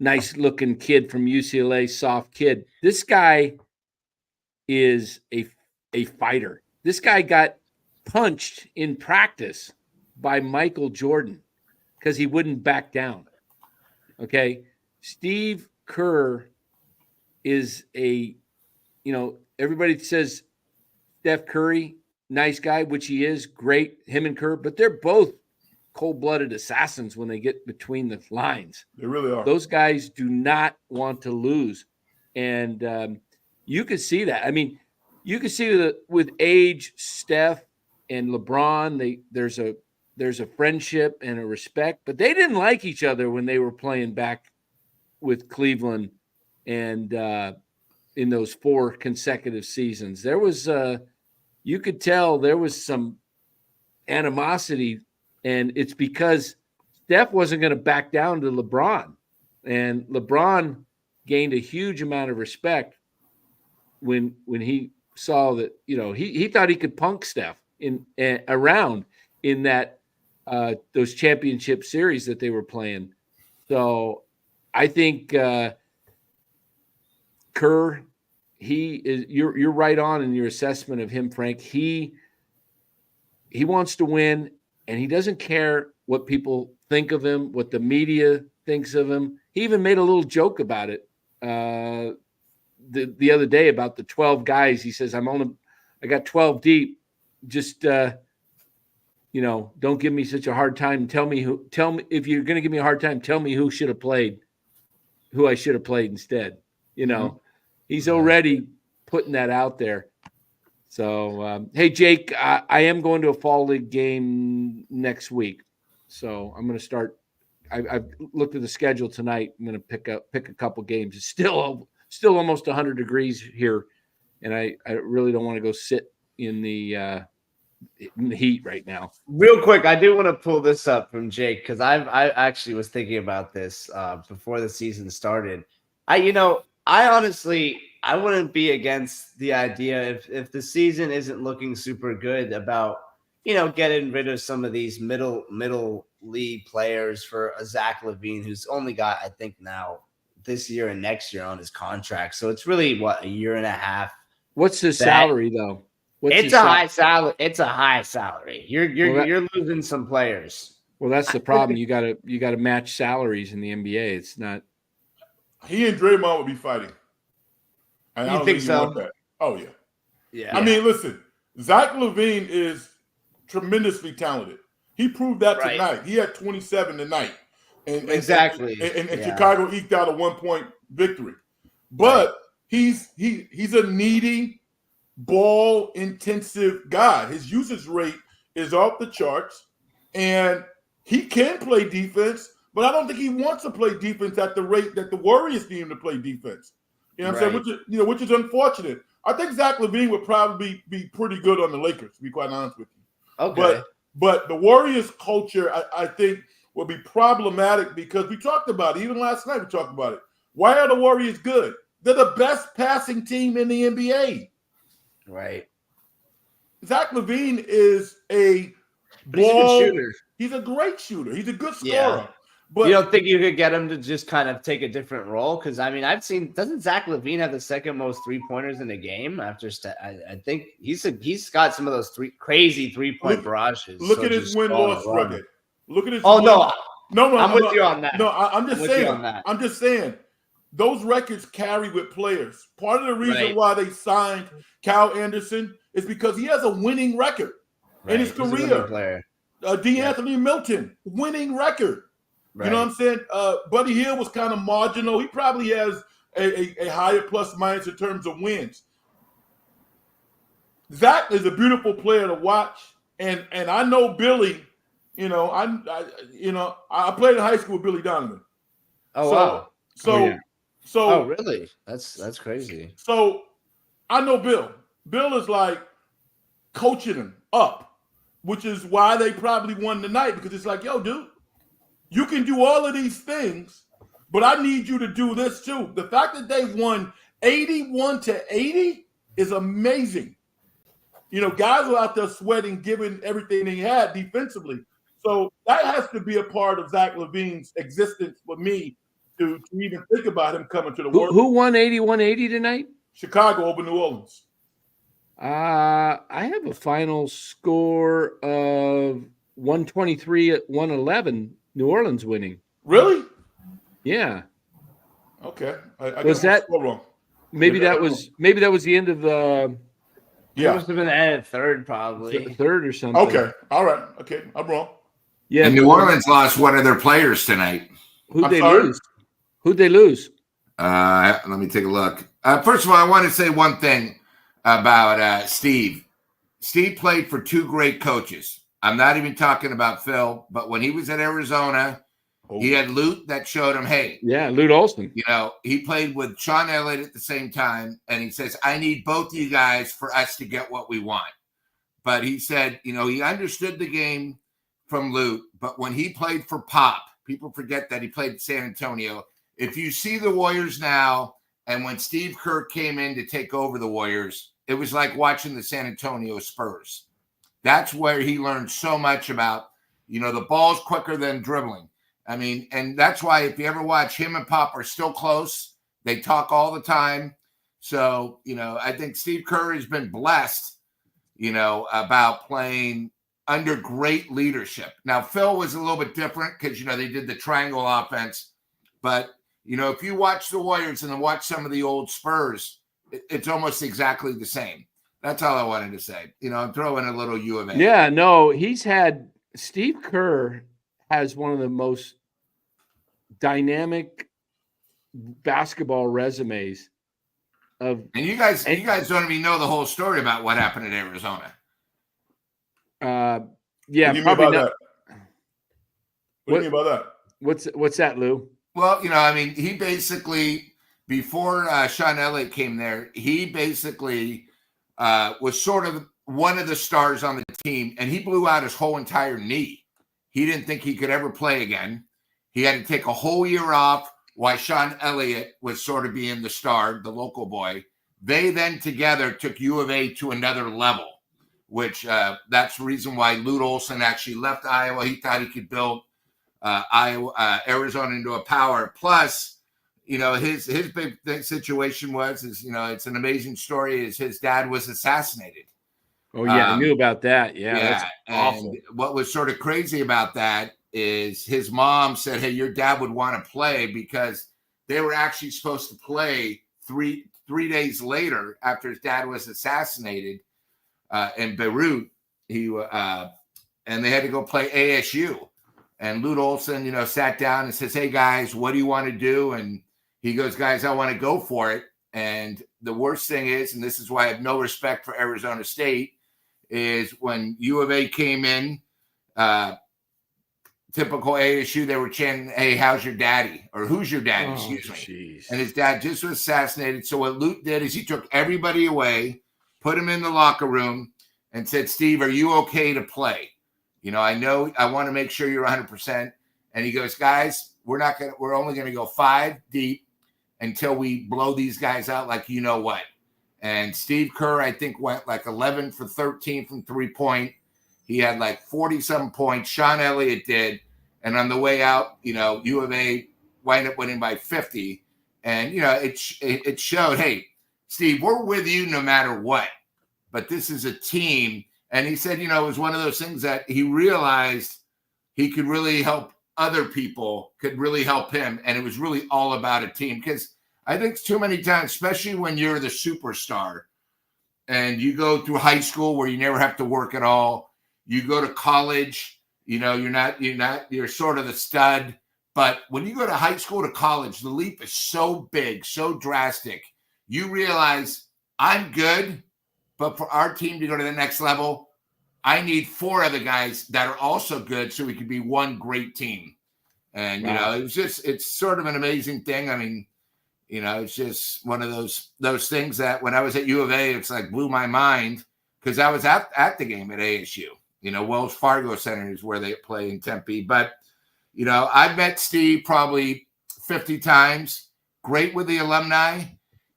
nice-looking kid from UCLA, soft kid. This guy is a fighter. This guy got punched in practice by Michael Jordan because he wouldn't back down. Okay? Steve Kerr is everybody says Steph Curry, nice guy, which he is, great, him and Kerr, but they're both cold-blooded assassins when they get between the lines. They really are. Those guys do not want to lose. And you could see that. I mean, you could see that with age, Steph and LeBron, there's a friendship and a respect, but they didn't like each other when they were playing back with Cleveland and in those 4 consecutive seasons. There was you could tell there was some animosity, and it's because Steph wasn't going to back down to LeBron. And LeBron gained a huge amount of respect when he saw that, he thought he could punk Steph around in that those championship series that they were playing. So I think Kerr, you're right on in your assessment of him, Frank. He wants to win, and he doesn't care what people think of him, what the media thinks of him. He even made a little joke about it the other day about the 12 guys. He says, I got 12 deep. Just don't give me such a hard time. Tell me if you're going to give me a hard time, tell me who I should have played instead. He's already putting that out there. So, hey, Jake, I am going to a fall league game next week. So I'm going to start. I've looked at the schedule tonight. I'm going to pick a couple games. It's still almost 100 degrees here, and I really don't want to go sit in the heat right now. Real quick, I do want to pull this up from Jake because I actually was thinking about this before the season started. I honestly, I wouldn't be against the idea if the season isn't looking super good about, getting rid of some of these middle league players for a Zach LaVine, who's only got, I think now this year and next year on his contract. So it's really a year and a half. What's his salary though? It's a high salary. It's a high salary. You're losing some players. Well, that's the problem. You gotta match salaries in the NBA. It's not. He and Draymond would be fighting. And You think so? That. Oh yeah. Yeah. I mean, listen, Zach LaVine is tremendously talented. He proved that Right. tonight. He had 27 tonight. And Exactly. And Yeah. Chicago eked out a 1-point victory. But he's a needy, ball intensive guy. His usage rate is off the charts, and he can play defense, but I don't think he wants to play defense at the rate that the Warriors need him to play defense. You know what I'm saying? Which is unfortunate. I think Zach LaVine would probably be pretty good on the Lakers, to be quite honest with you. Okay. But the Warriors culture, I think, will be problematic because we talked about it. Even last night we talked about it. Why are the Warriors good? They're the best passing team in the NBA. Right. Zach LaVine is a But he's a good shooter. He's a great shooter. He's a good scorer. Yeah. But you don't think you could get him to just kind of take a different role? Because I mean, I've seen, doesn't Zach LaVine have the second most 3-pointers in the game? After I think he's got some of those crazy 3-point barrages. Look at his win-loss record. Look at his. No, I'm with you on that. No, I'm just saying. I'm just saying. Those records carry with players. Part of the reason why they signed Cal Anderson is because he has a winning record in his career. DeAnthony Milton, winning record. Right. You know what I'm saying? Buddy Hield was kind of marginal. He probably has a higher plus minus in terms of wins. Zach is a beautiful player to watch, and I know Billy. You know, I played in high school with Billy Donovan. Oh wow! So really? That's crazy. So I know Bill. Bill is like coaching him up, which is why they probably won tonight, because it's like, yo, dude, you can do all of these things, but I need you to do this too. The fact that they won 81-80 is amazing. You know, guys were out there sweating, giving everything they had defensively. So that has to be a part of Zach LaVine's existence for me to even think about him coming to the world. Who won 81-80 tonight? Chicago over New Orleans. I have a final score of 123-111. New Orleans winning. Really? Yeah. Okay. I was that wrong? Maybe that was the end of the. Yeah. It must have been at third, probably. Third or something. Okay. All right. Okay. I'm wrong. Yeah. And New Orleans lost one of their players tonight. Who'd they lose? Who'd they lose? Let me take a look. First of all, I want to say one thing about Steve. Steve played for two great coaches. I'm not even talking about Phil, but when he was at Arizona, he had Lute that showed him, hey. Yeah, Lute Olson. You know, he played with Sean Elliott at the same time, and he says, I need both of you guys for us to get what we want. But he said, you know, he understood the game from Lute, but when he played for Pop, people forget that he played at San Antonio. If you see the Warriors now, and when Steve Kerr came in to take over the Warriors, it was like watching the San Antonio Spurs. That's where he learned so much about, you know, the ball's quicker than dribbling. I mean, and that's why if you ever watch, him and Pop are still close. They talk all the time. So, you know, I think Steve Kerr has been blessed, you know, about playing under great leadership. Now, Phil was a little bit different because, you know, they did the triangle offense. But, you know, if you watch the Warriors and then watch some of the old Spurs, it's almost exactly the same. That's all I wanted to say. You know, I'm throwing a little U of A. Yeah, no, Steve Kerr has one of the most dynamic basketball resumes of. And you guys don't even know the whole story about what happened in Arizona. Yeah, probably not. What do you mean by that? What's that, Lou? Well, you know, I mean, he basically, before Sean Elliott came there, he basically was sort of one of the stars on the team, and he blew out his whole entire knee. He didn't think he could ever play again. He had to take a whole year off while Sean Elliott was sort of being the star, the local boy. They then together took U of A to another level, which that's the reason why Lute Olson actually left Iowa. He thought he could build Arizona into a power. Plus, you know, his big situation is, you know, it's an amazing story, is his dad was assassinated. Oh, yeah, I knew about that. Yeah, that's awful. And what was sort of crazy about that is his mom said, hey, your dad would want to play, because they were actually supposed to play three days later after his dad was assassinated in Beirut. and they had to go play ASU. And Lute Olson, you know, sat down and says, "Hey guys, what do you want to do?" And he goes, "Guys, I want to go for it." And the worst thing is, and this is why I have no respect for Arizona State, is when U of A came in, typical ASU, they were chanting, "Hey, how's your daddy?" Or "Who's your daddy?" Excuse me. Geez. And his dad just was assassinated. So what Lute did is he took everybody away, put him in the locker room, and said, "Steve, are you okay to play? You know I want to make sure you're 100%." And he goes, "Guys, we're only gonna go 5 deep until we blow these guys out like you know what." And Steve Kerr, I think, went like 11 for 13 from 3-point. He had like 40-some points. Sean Elliott did. And on the way out, you know, U of A wind up winning by 50. And, you know, it showed, hey, Steve, we're with you no matter what. But this is a team. And he said, you know, it was one of those things that he realized he could really help other people, could really help him. And it was really all about a team. Because I think too many times, especially when you're the superstar and you go through high school where you never have to work at all, you go to college, you know, you're sort of the stud. But when you go to high school to college, the leap is so big, so drastic. You realize I'm good, but for our team to go to the next level, I need 4 other guys that are also good so we can be one great team. And, you know, it's sort of an amazing thing. I mean, you know, it's just one of those things that when I was at U of A, it's like blew my mind because I was at the game at ASU. You know, Wells Fargo Center is where they play in Tempe. But, you know, I've met Steve probably 50 times. Great with the alumni.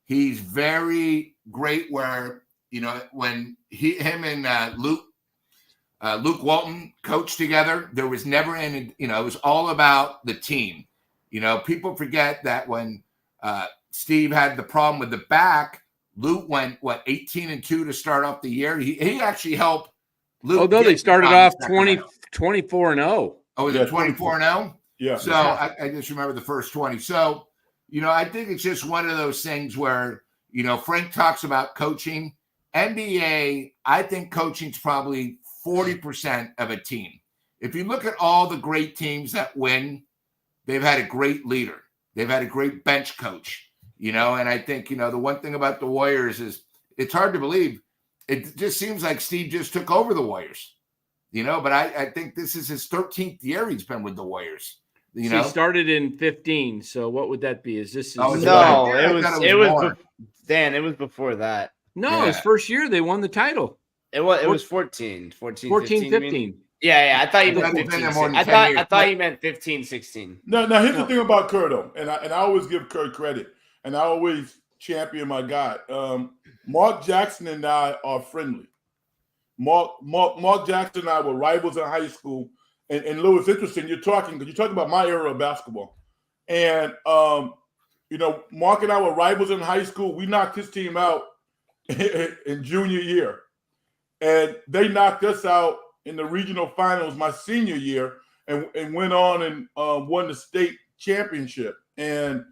He's very great where, you know, when him and Luke Walton coached together, there was never any, you know, it was all about the team. You know, people forget that when Steve had the problem with the back, Luke went, 18-2 to start off the year. He actually helped Luke. Although they started off 24-0. Oh, was it 24-0? Yeah. So I just remember the first 20. So, you know, I think it's just one of those things where, you know, Frank talks about coaching. NBA, I think coaching's probably 40% of a team. If you look at all the great teams that win, they've had a great leader. They've had a great bench coach, you know, and I think, you know, the one thing about the Warriors is it's hard to believe. It just seems like Steve just took over the Warriors, you know, but I think this is his 13th year he's been with the Warriors. You know, he started in 15. So what would that be? Is this? Oh, No, it was more. Dan. It was before that. No, his first year they won the title. It was 14, 15. Yeah. I thought you Yeah, meant they've been 15. there more than I 10 thought years. I thought you meant 15, 16. Now here's the thing about Kerr, though, and I always give Kerr credit, and I always champion my guy. Mark Jackson and I are friendly. Mark Jackson and I were rivals in high school, and Lou, it's interesting you're talking about my era of basketball, and you know, Mark and I were rivals in high school. We knocked his team out in junior year, and they knocked us out in the regional finals my senior year, and went on and won the state championship. And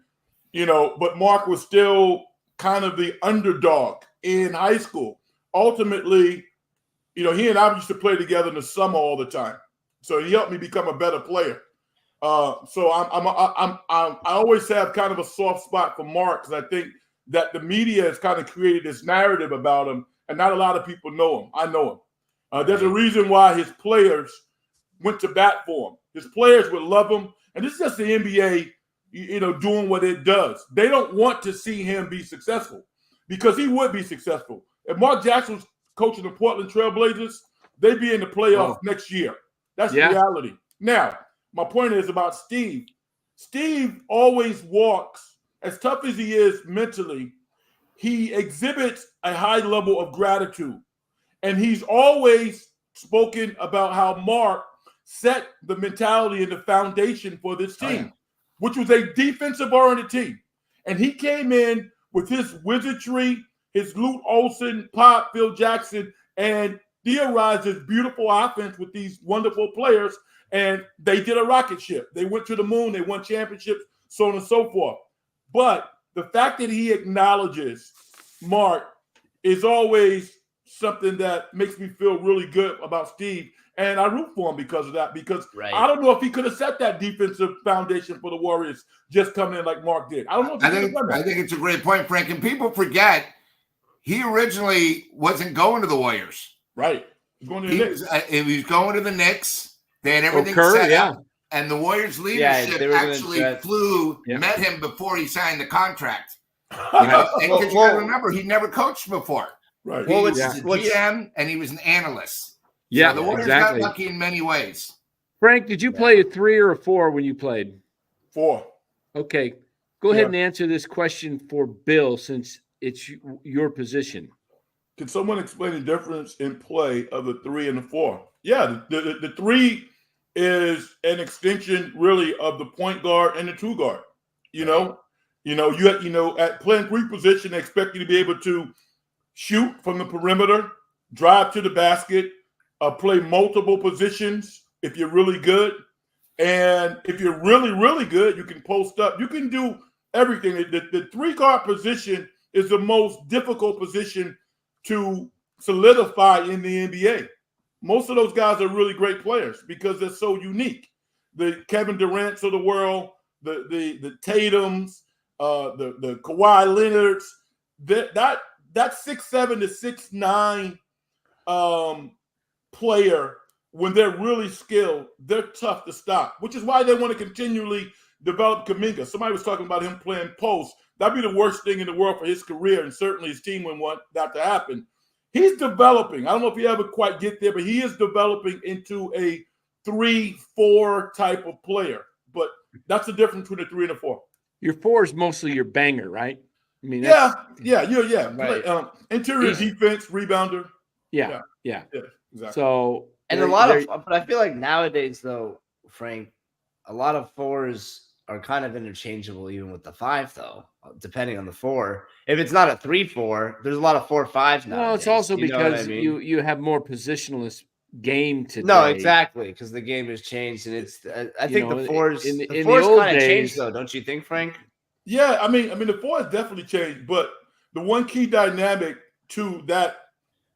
you know, but Mark was still kind of the underdog in high school. Ultimately, you know, he and I used to play together in the summer all the time, so he helped me become a better player. So I always have kind of a soft spot for Mark because I think that the media has kind of created this narrative about him, and not a lot of people know him. I know him. There's a reason why his players went to bat for him. His players would love him, and this is just the NBA, you know, doing what it does. They don't want to see him be successful because he would be successful. If Mark Jackson was coaching the Portland Trailblazers, they'd be in the playoffs next year. That's the reality. Now, my point is about Steve. Steve always walks, as tough as he is mentally, he exhibits a high level of gratitude. And he's always spoken about how Mark set the mentality and the foundation for this team, which was a defensive-oriented team. And he came in with his wizardry, his Lute Olson, Pop, Phil Jackson, and theorized this beautiful offense with these wonderful players. And they did a rocket ship. They went to the moon. They won championships, so on and so forth. But the fact that he acknowledges Mark is always something that makes me feel really good about Steve. And I root for him because of that, because Right. I don't know if he could have set that defensive foundation for the Warriors just coming in like Mark did. I don't know if he could have done that. I think it's a great point, Frank. And people forget he originally wasn't going to the Warriors. Right. He's going to the Knicks. He was going to the Knicks. They had everything Kerr, set yeah. up. And the Warriors they leadership were gonna actually draft- met him before he signed the contract. You know? And because you got to remember, he never coached before. Right. He Well, was what's- a GM and he was an analyst. Yeah, So the Warriors exactly. got lucky in many ways. Frank, did you play a 3 or a 4 when you played? 4. Okay. Go ahead Yeah. and answer this question for Bill, since it's your position. Can someone explain the difference in play of the 3 and the 4? Yeah, the 3 is an extension really of the point guard and the 2 guard. You know, at playing 3 position, they expect you to be able to shoot from the perimeter, drive to the basket, play multiple positions if you're really good. And if you're really, really good, you can post up. You can do everything. The 3 guard position is the most difficult position to solidify in the NBA. Most of those guys are really great players because they're so unique. The Kevin Durant's of the world, the Tatums, the Kawhi Leonards, that 6'7" to 6'9" player, when they're really skilled, they're tough to stop, which is why they want to continually develop Kuminga. Somebody was talking about him playing post. That'd be the worst thing in the world for his career, and certainly his team wouldn't want that to happen. He's developing. I don't know if he ever quite get there, but he is developing into a 3-4 type of player. But that's the difference between the 3 and the 4. Your 4 is mostly your banger, right? I mean, Yeah. Right. Interior Easy. defense, rebounder. Yeah. Yeah, exactly. So, And a lot of, but I feel like nowadays, though, Frank, a lot of 4s are kind of interchangeable, even with the 5, though, depending on the 4. If it's not a 3-4, there's a lot of 4-5s now. well, it's also You know what because I mean? you have more positionless game today. No, exactly, because the game has changed, and it's. I think know, the 4s, in the the 4s old kind of days- changed, though, don't you think, Frank? Yeah, I mean, the 4 has definitely changed, but the one key dynamic to that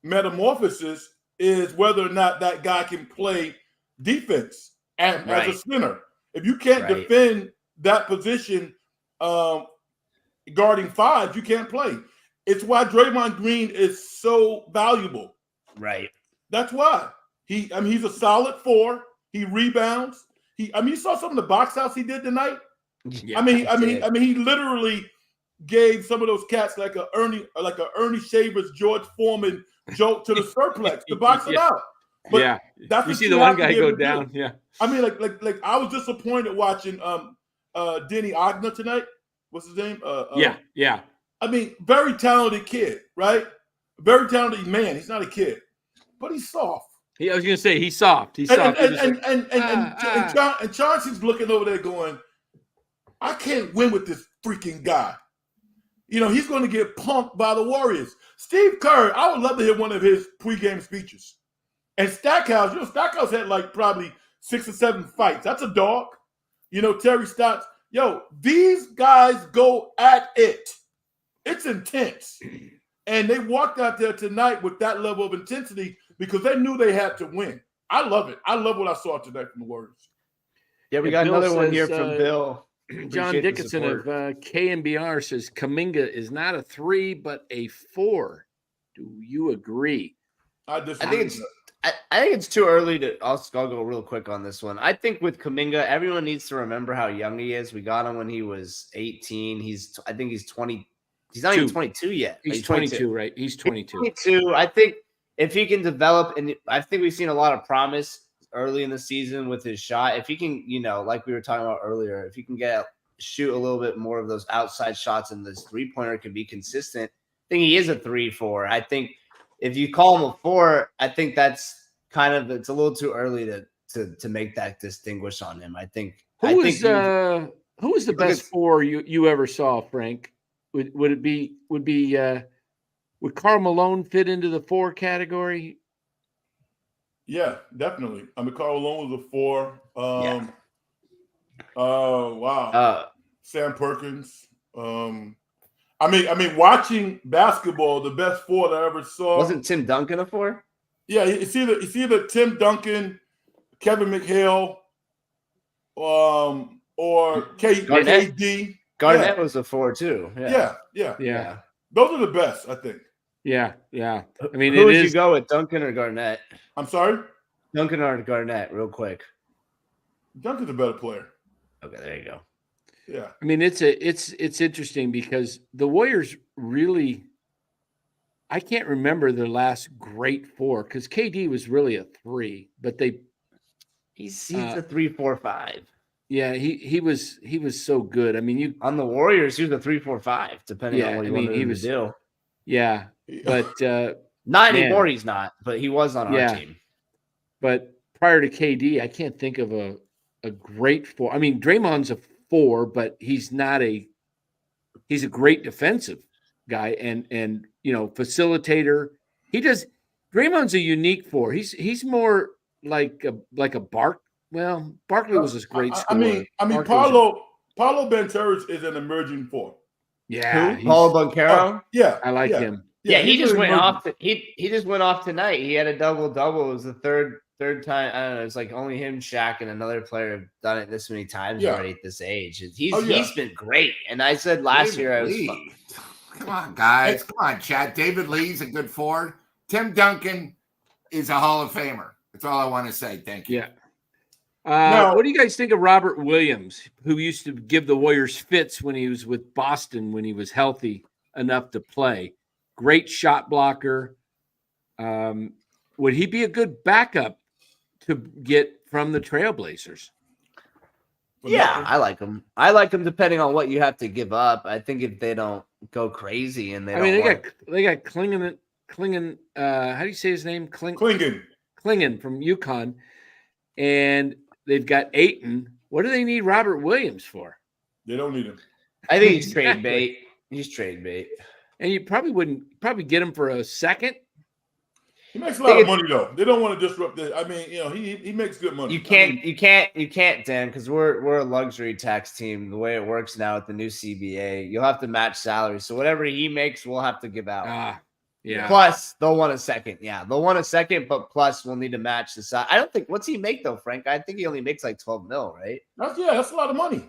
metamorphosis is whether or not that guy can play defense as a center. If you can't defend that position, guarding 5, you can't play. It's why Draymond Green is so valuable. Right. That's why he's a solid 4. He rebounds. You saw some of the box outs he did tonight. Yeah, I mean, he literally gave some of those cats like a Ernie Shavers, George Foreman joke to the surplex to box it out. But that's you what see the have one to guy be able go to do. down. Yeah, I mean, like I was disappointed watching Denny Ogna tonight. What's his name? yeah. I mean, very talented kid, right? Very talented man. He's not a kid, but he's soft. I was gonna say he's soft. He's soft. And Chauncey's looking over there going, I can't win with this freaking guy. You know, he's going to get pumped by the Warriors. Steve Kerr, I would love to hear one of his pregame speeches. And Stackhouse, Stackhouse had like probably 6 or 7 fights. That's a dog. Terry Stotts. These guys go at it. It's intense. And they walked out there tonight with that level of intensity because they knew they had to win. I love it. I love what I saw tonight from the Warriors. Yeah, we got Bill another one says, here from Bill. John Appreciate the Dickinson of support. KMBR says Kuminga is not a 3 but a 4. Do you agree? I I think it's too early to. I'll go real quick on this one. I think with Kuminga, everyone needs to remember how young he is. We got him when he was 18. I think he's 20. He's not even 22 yet. He's 22, right? He's 22. 22. I think if he can develop, and I think we've seen a lot of promise early in the season with his shot. If he can, like we were talking about earlier, if he can shoot a little bit more of those outside shots and this 3-pointer can be consistent, I think he is a 3-4. I think if you call him a 4, I think that's it's a little too early to make that distinguish on him. I think who was the best 4 you ever saw, Frank? Would Karl Malone fit into the 4 category? Yeah, definitely. Karl Malone was a 4. Oh, wow. Sam Perkins. I mean, watching basketball, the best 4 that I ever saw. Wasn't Tim Duncan a 4? Yeah, it's either Tim Duncan, Kevin McHale, or Garnett. KD. Garnett was a 4 too. Yeah. Those are the best, I think. Yeah. I mean, who would you go with, Duncan or Garnett? I'm sorry? Duncan or Garnett, real quick. Duncan's a better player. Okay, there you go. Yeah. I mean, it's interesting because the Warriors really, I can't remember their last great 4 because KD was really a 3, but he's a 3-4-5. Yeah, he was so good. I mean, on the Warriors, he was a 3-4-5, depending on what you wanted him to do. Yeah, but not anymore. He's not, but he was on our team. But prior to KD, I can't think of a great 4. I mean, Draymond's a 4, but he's a great defensive guy and facilitator. Draymond's a unique 4. He's more like a Bark. Well, Barkley was a great scorer. I mean, Paolo Banchero is an emerging 4. Yeah, Paolo Banchero. I like him. Yeah, he just went off. He just went off tonight. He had a double-double. It was the third time. I don't know. It's like only him, Shaq, and another player have done it this many times already at this age. He's been great. And I said last year I was. Come on, guys. Come on, Chad. David Lee's a good 4. Tim Duncan is a Hall of Famer. That's all I want to say. Thank you. Yeah. What do you guys think of Robert Williams, who used to give the Warriors fits when he was with Boston when he was healthy enough to play? Great shot blocker. Would he be a good backup to get from the Trailblazers? Yeah, I like him. I like him depending on what you have to give up. I think if they don't go crazy and they got Klingon. How do you say his name? Klingon from UConn, and they've got Ayton. What do they need Robert Williams for? They don't need him. I think he's trade bait. He's trade bait. And you probably get him for a second. He makes a lot of money though. They don't want to disrupt it. I mean, he makes good money. You can't, Dan, because we're a luxury tax team. The way it works now with the new CBA, you'll have to match salary. So whatever he makes, we'll have to give out. Yeah. Plus, they'll want a second. Yeah, they'll want a second, but plus we'll need to match the side. I don't think. What's he make though, Frank? I think he only makes like 12 mil, right? That's a lot of money.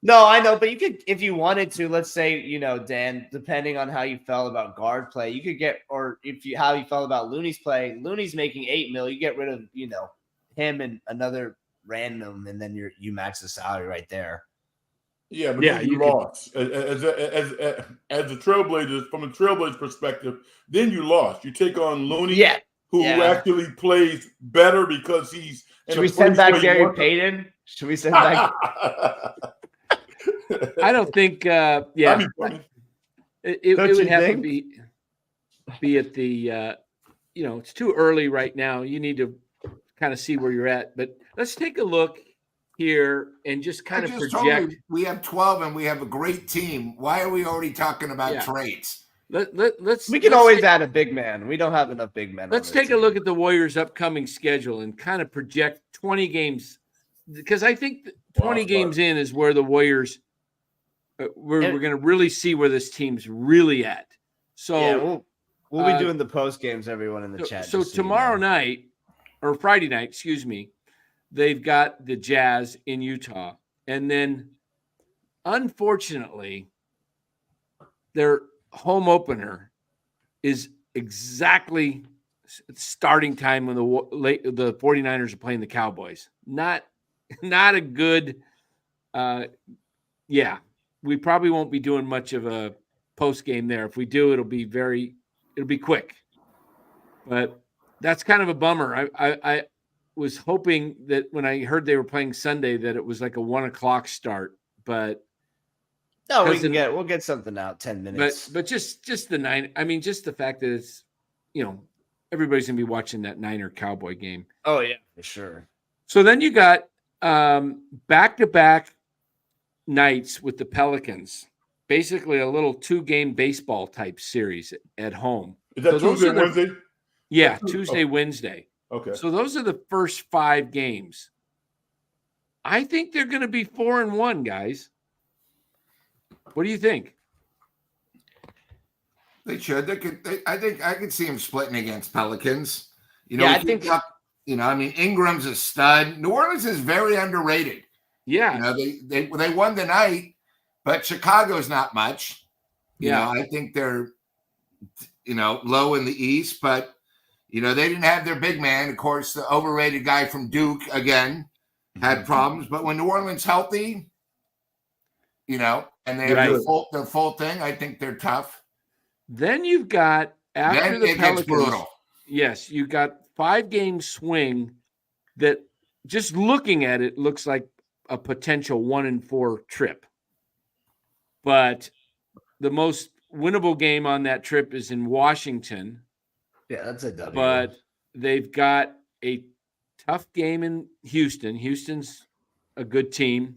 No, I know, but you could, if you wanted to, let's say, Dan, depending on how you felt about guard play, you could get, or how you felt about Looney's play. Looney's making 8 mil. You get rid of, him and another random, and then you match the salary right there. Yeah, but you lost as the Trailblazers, from a Trailblazers perspective. Then you lost. You take on Looney, who actually plays better because he's. Should we send back Gary Payton? Should we send back? I don't think. It would have to be at the. It's too early right now. You need to kind of see where you're at. But let's take a look here and just kind of project. We have 12 and we have a great team. Why are we already talking about trades? We can always add a big man. We don't have enough big men. Let's take a look at the Warriors' upcoming schedule and kind of project 20 games, because I think 20 games in is where the Warriors. We're going to really see where this team's really at. So we'll be doing the post games. Everyone in the chat. So tomorrow night, or Friday night, excuse me, they've got the Jazz in Utah, and then unfortunately, their home opener is exactly starting time when the 49ers are playing the Cowboys. Not a good. We probably won't be doing much of a post game there. If we do, it'll be quick. But that's kind of a bummer. I was hoping that when I heard they were playing Sunday that it was like a 1:00 start, but no, we'll get something out 10 minutes. But just the 9. I mean, just the fact that it's everybody's gonna be watching that Niner Cowboy game. Oh yeah, for sure. So then you got back-to-back nights with the Pelicans, basically a little 2-game baseball type series at home. Is that Tuesday, Wednesday? Yeah, Tuesday, Wednesday. Okay. So those are the first 5 games. I think they're going to be 4-1, guys. What do you think? They should. I think I could see him splitting against Pelicans. I think. Ingram's a stud. New Orleans is very underrated. Yeah. They won tonight, but Chicago's not much. I think they're, low in the East, but, they didn't have their big man. Of course, the overrated guy from Duke, again, had problems. But when New Orleans healthy, and they have their full thing, I think they're tough. Then you've got, after the Pelicans, brutal. Yes, you got 5-game swing that just looking at it looks like a potential 1-4 trip. But the most winnable game on that trip is in Washington. Yeah, that's a W. But they've got a tough game in Houston. Houston's a good team.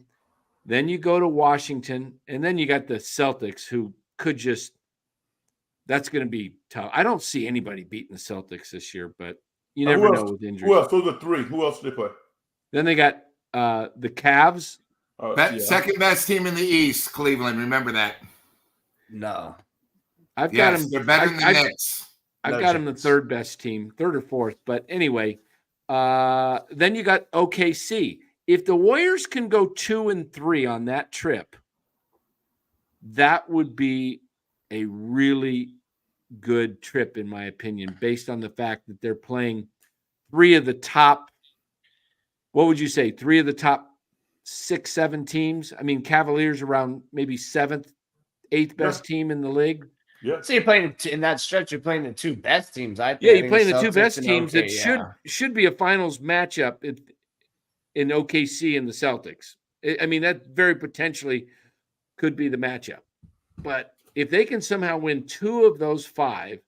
Then you go to Washington, and then you got the Celtics, who could just – that's going to be tough. I don't see anybody beating the Celtics this year, but you never know with injuries. Who else? Those are 3. Who else did they play? Then they got the Cavs. Second best team in the East, Cleveland. Remember that. No. I've got them. They're better than the Knicks. I've got them the third best team, third or fourth. But anyway, then you got OKC. If the Warriors can go 2-3 on that trip, that would be a really good trip, in my opinion, based on the fact that they're playing 3 of the top, what would you say, 3 of the top 6, 7 teams? I mean, Cavaliers around maybe 7th, 8th best team in the league. Yeah. So you're playing in that stretch. You're playing the 2 best teams. I think. Yeah, you're playing the 2 Celtics best and teams. OK, It should be a finals matchup in OKC and the Celtics. I mean, that very potentially could be the matchup. But if they can somehow win 2 of those 5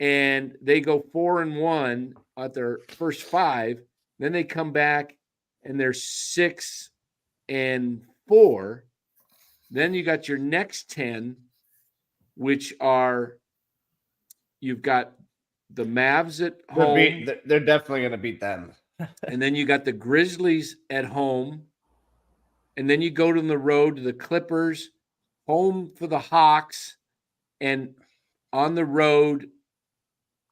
and they go 4-1 at their first 5, then they come back and they're 6-4, then you got your next 10, which are, you've got the Mavs at home. They're definitely going to beat them. And then you got the Grizzlies at home. And then you go to the road to the Clippers, home for the Hawks, and on the road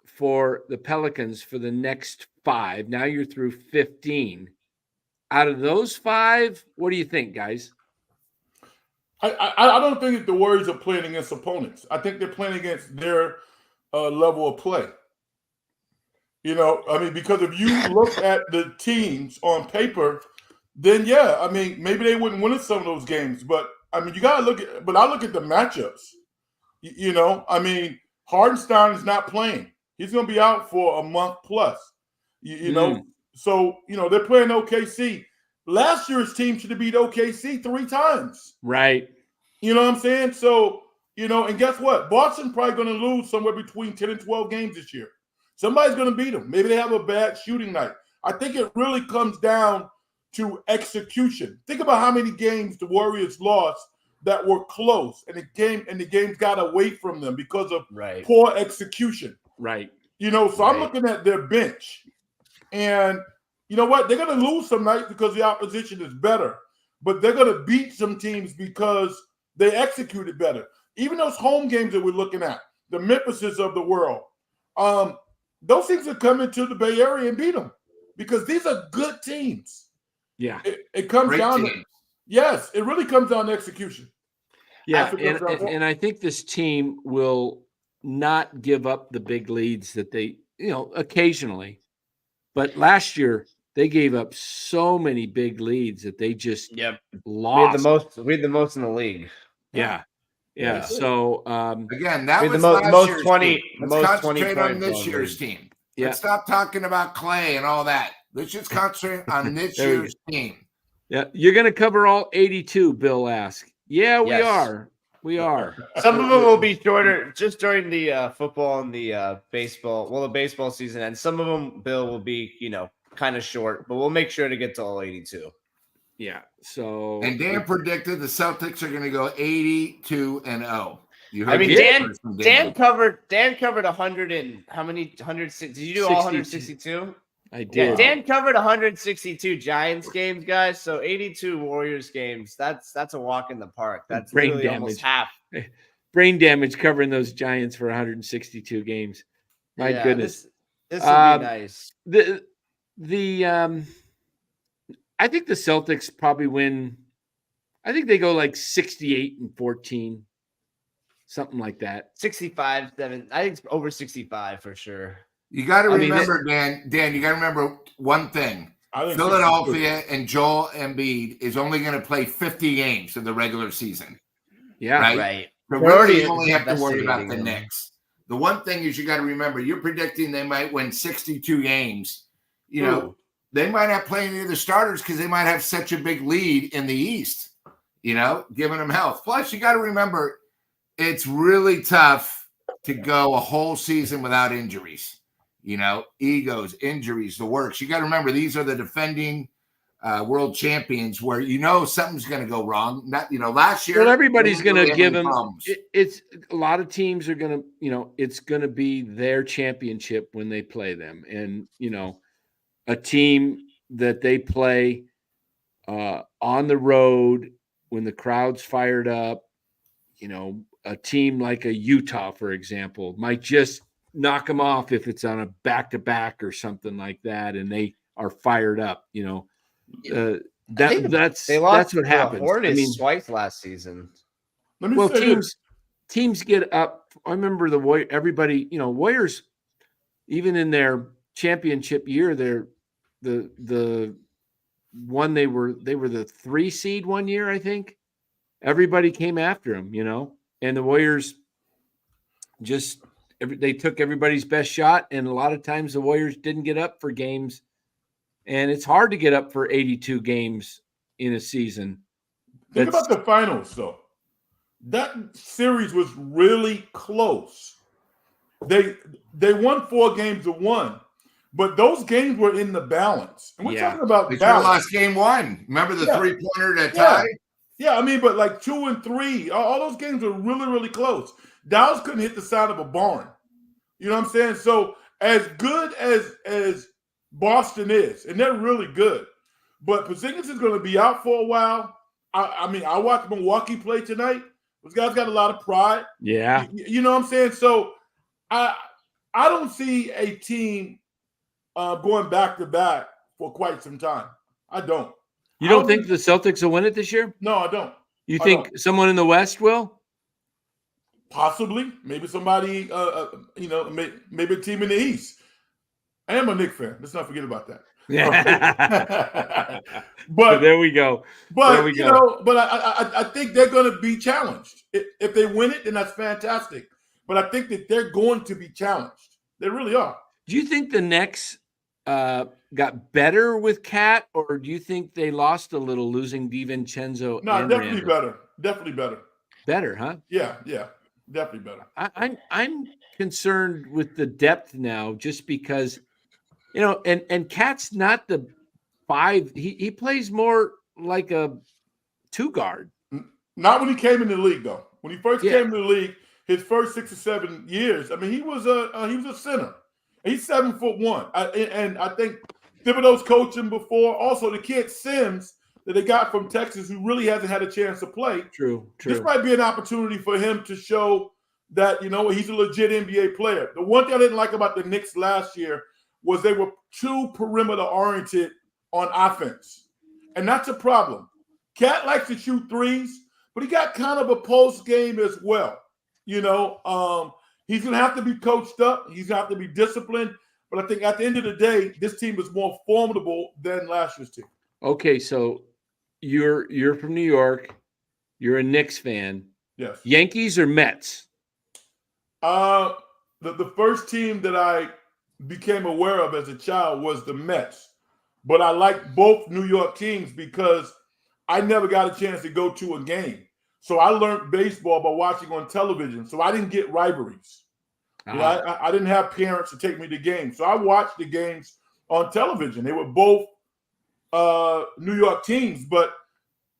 for the Pelicans for the next 5. Now you're through 15. Out of those 5, what do you think, guys? I don't think that the Warriors are playing against opponents. I think they're playing against their level of play. Because if you look at the teams on paper, then maybe they wouldn't win some of those games. But you got to look at. But I look at the matchups. Hardenstein is not playing. He's going to be out for a month plus. So they're playing OKC. Last year's team should have beat OKC 3 times. Right. You know what I'm saying? So and guess what? Boston probably going to lose somewhere between 10 and 12 games this year. Somebody's going to beat them. Maybe they have a bad shooting night. I think it really comes down to execution. Think about how many games the Warriors lost that were close, and the games got away from them because of poor execution. Right. I'm looking at their bench, and you know what? They're going to lose some nights because the opposition is better, but they're going to beat some teams because they executed better. Even those home games that we're looking at, the Memphises of the world, those teams are coming to the Bay Area and beat them because these are good teams. Yeah. It comes down to, yes, it really comes down to execution. Yeah, and I think this team will not give up the big leads that they, occasionally. But last year, they gave up so many big leads that they just lost. We had the most in the league. Yeah. Yeah. So again, that was the most year's 20. Team. The Let's most concentrate 20 on this year's team. Yeah. Let's stop talking about Clay and all that. Let's just concentrate on this year's team. Yeah, you're going to cover all 82. Bill asked. Yeah, we are. We are. Some of them will be shorter, just during the football and the baseball. Well, the baseball season, and some of them, Bill, will be kind of short, but we'll make sure to get to all 82. Yeah. So and Dan predicted the Celtics are going to go 82-0. Dan covered 100 and how many? 106. Did you do all 162? I did. Yeah, Dan covered 162 Giants games, guys. So 82 Warriors games. That's a walk in the park. That's brain really damage. Almost half. brain damage covering those Giants for 162 games. My goodness. This will be nice. I think the Celtics probably win. I think they go like 68-14, something like that. 65-7. I think it's over 65 for sure. You got to remember, Dan, you got to remember one thing. Philadelphia and Joel Embiid is only going to play 50 games in the regular season. Yeah. Right. So really, you only have to worry about the Knicks. The one thing is you got to remember, you're predicting they might win 62 games. You know, they might not play any of the starters because they might have such a big lead in the East, you know, giving them health. Plus, you got to remember, it's really tough to go a whole season without injuries. You know, egos, injuries, the works. You got to remember, these are the defending world champions where, you know, something's going to go wrong. Not, you know, last year. Well, everybody's going to give them. It's a lot of teams are going to, you know, it's going to be their championship when they play them. And, you know, a team that they play on the road when the crowd's fired up, you know, a team like a Utah, for example, might just knock them off if it's on a back-to-back or something like that, and they are fired up. You know, that's what happens. Hornets twice last season. Well, teams get up. I remember the Warriors. Everybody, you know, Warriors, even in their championship year, they're the one they were the 3 seed one year, I think. Everybody came after them, you know, and the Warriors just. They took everybody's best shot, and a lot of times the Warriors didn't get up for games, and it's hard to get up for 82 games in a season. Think about the finals, though. That series was really close. They won 4 games to 1, but those games were in the balance. And we're talking about they balance. lost game 1. Remember the 3-pointer that tie? Yeah, I mean, but like 2 and 3, all those games were really, really close. Dallas couldn't hit the side of a barn. You know what I'm saying? So as good as Boston is, and they're really good, but Porzingis is going to be out for a while. I mean, I watched Milwaukee play tonight. Those guys got a lot of pride. Yeah. You know what I'm saying? So I don't see a team going back-to-back for quite some time. I don't. You don't think the Celtics will win it this year? No, I don't. You think someone in the West will? Possibly, maybe somebody, you know, maybe a team in the East. I am a Knicks fan. Let's not forget about that. Yeah. but there we go. But you know, but I think they're going to be challenged. If they win it, then that's fantastic. But I think that they're going to be challenged. They really are. Do you think the Knicks got better with Cat, or do you think they lost a little losing DiVincenzo? No, definitely better. Definitely better. Better, huh? Yeah. Definitely better. I'm concerned with the depth now, just because, you know, and Cat's not the 5. He plays more like a 2 guard. Not when he came in the league, though. When he first came in the league, his first 6 or 7 years, I mean, he was a center. He's 7'1", and I think Thibodeau's coached him before. Also, the kid Sims that they got from Texas, who really hasn't had a chance to play. True. This might be an opportunity for him to show that, you know, he's a legit NBA player. The one thing I didn't like about the Knicks last year was they were too perimeter oriented on offense, and that's a problem. Cat likes to shoot threes, but he got kind of a post game as well. You know, he's going to have to be coached up. He's going to have to be disciplined. But I think at the end of the day, this team is more formidable than last year's team. Okay, so you're from New York. You're a Knicks fan. Yes. Yankees or Mets? The first team that I became aware of as a child was the Mets. But I like both New York teams because I never got a chance to go to a game. So I learned baseball by watching on television. So I didn't get rivalries. You know, I didn't have parents to take me to games. So I watched the games on television. They were both New York teams, but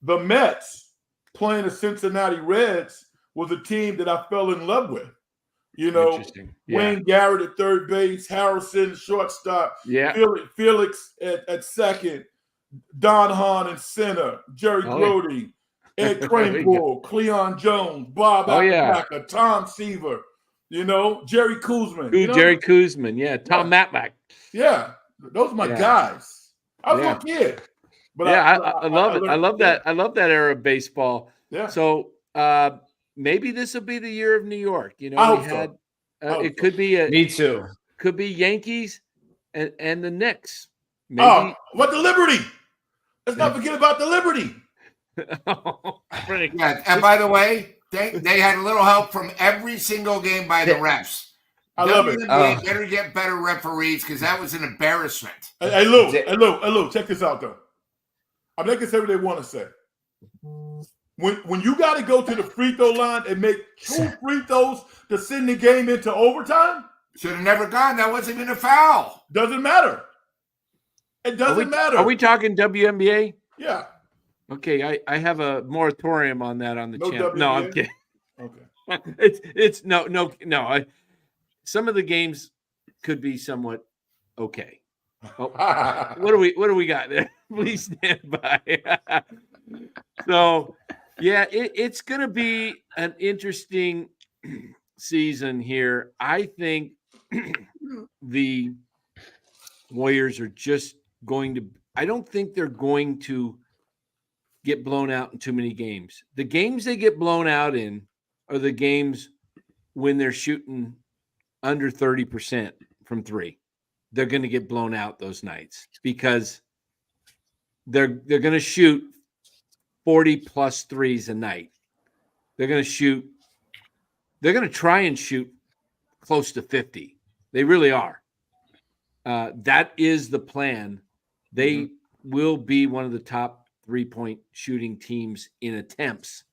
the Mets playing the Cincinnati Reds was a team that I fell in love with. You know, Wayne Garrett at third base, Harrison shortstop, Felix at second, Don Hahn in center, Jerry Grody, Ed Krahenbuhl, Cleon Jones, Bob Oh, yeah. Applebacker, Tom Seaver, Jerry Kuzman. Jerry Kuzman, yeah. Tom Matlack. Yeah, those are my guys. I was a little kid. But I love it. I love yeah. that. I love that era of baseball. Yeah. So maybe this will be the year of New York. I hope so. It could be Me too. Could be Yankees and the Knicks. Maybe. Oh, what the Liberty? Let's not forget about the Liberty. Yeah, and by the way, they had a little help from every single game by the refs. I love it. WNBA better get better referees because that was an embarrassment. Hey, Lou, check this out though. I'm making say what they want to say. When you got to go to the free throw line and make 2 free throws to send the game into overtime, should have never gone. That wasn't even a foul. Doesn't matter. It doesn't matter. Are we talking WNBA? Yeah. Okay, I have a moratorium on that on the channel. No, I'm kidding. Okay. It's no. Some of the games could be somewhat okay. Oh, what do we got there? Please stand by. So, yeah, it's going to be an interesting season here. I think the Warriors are just going to. I don't think they're going to get blown out in too many games. The games they get blown out in are the games when they're shooting under 30% from 3. They're going to get blown out those nights because they're going to shoot 40 plus threes a night. They're going to try and shoot close to 50. They really are. That is the plan. They will be one of the top 3-point shooting teams in attempts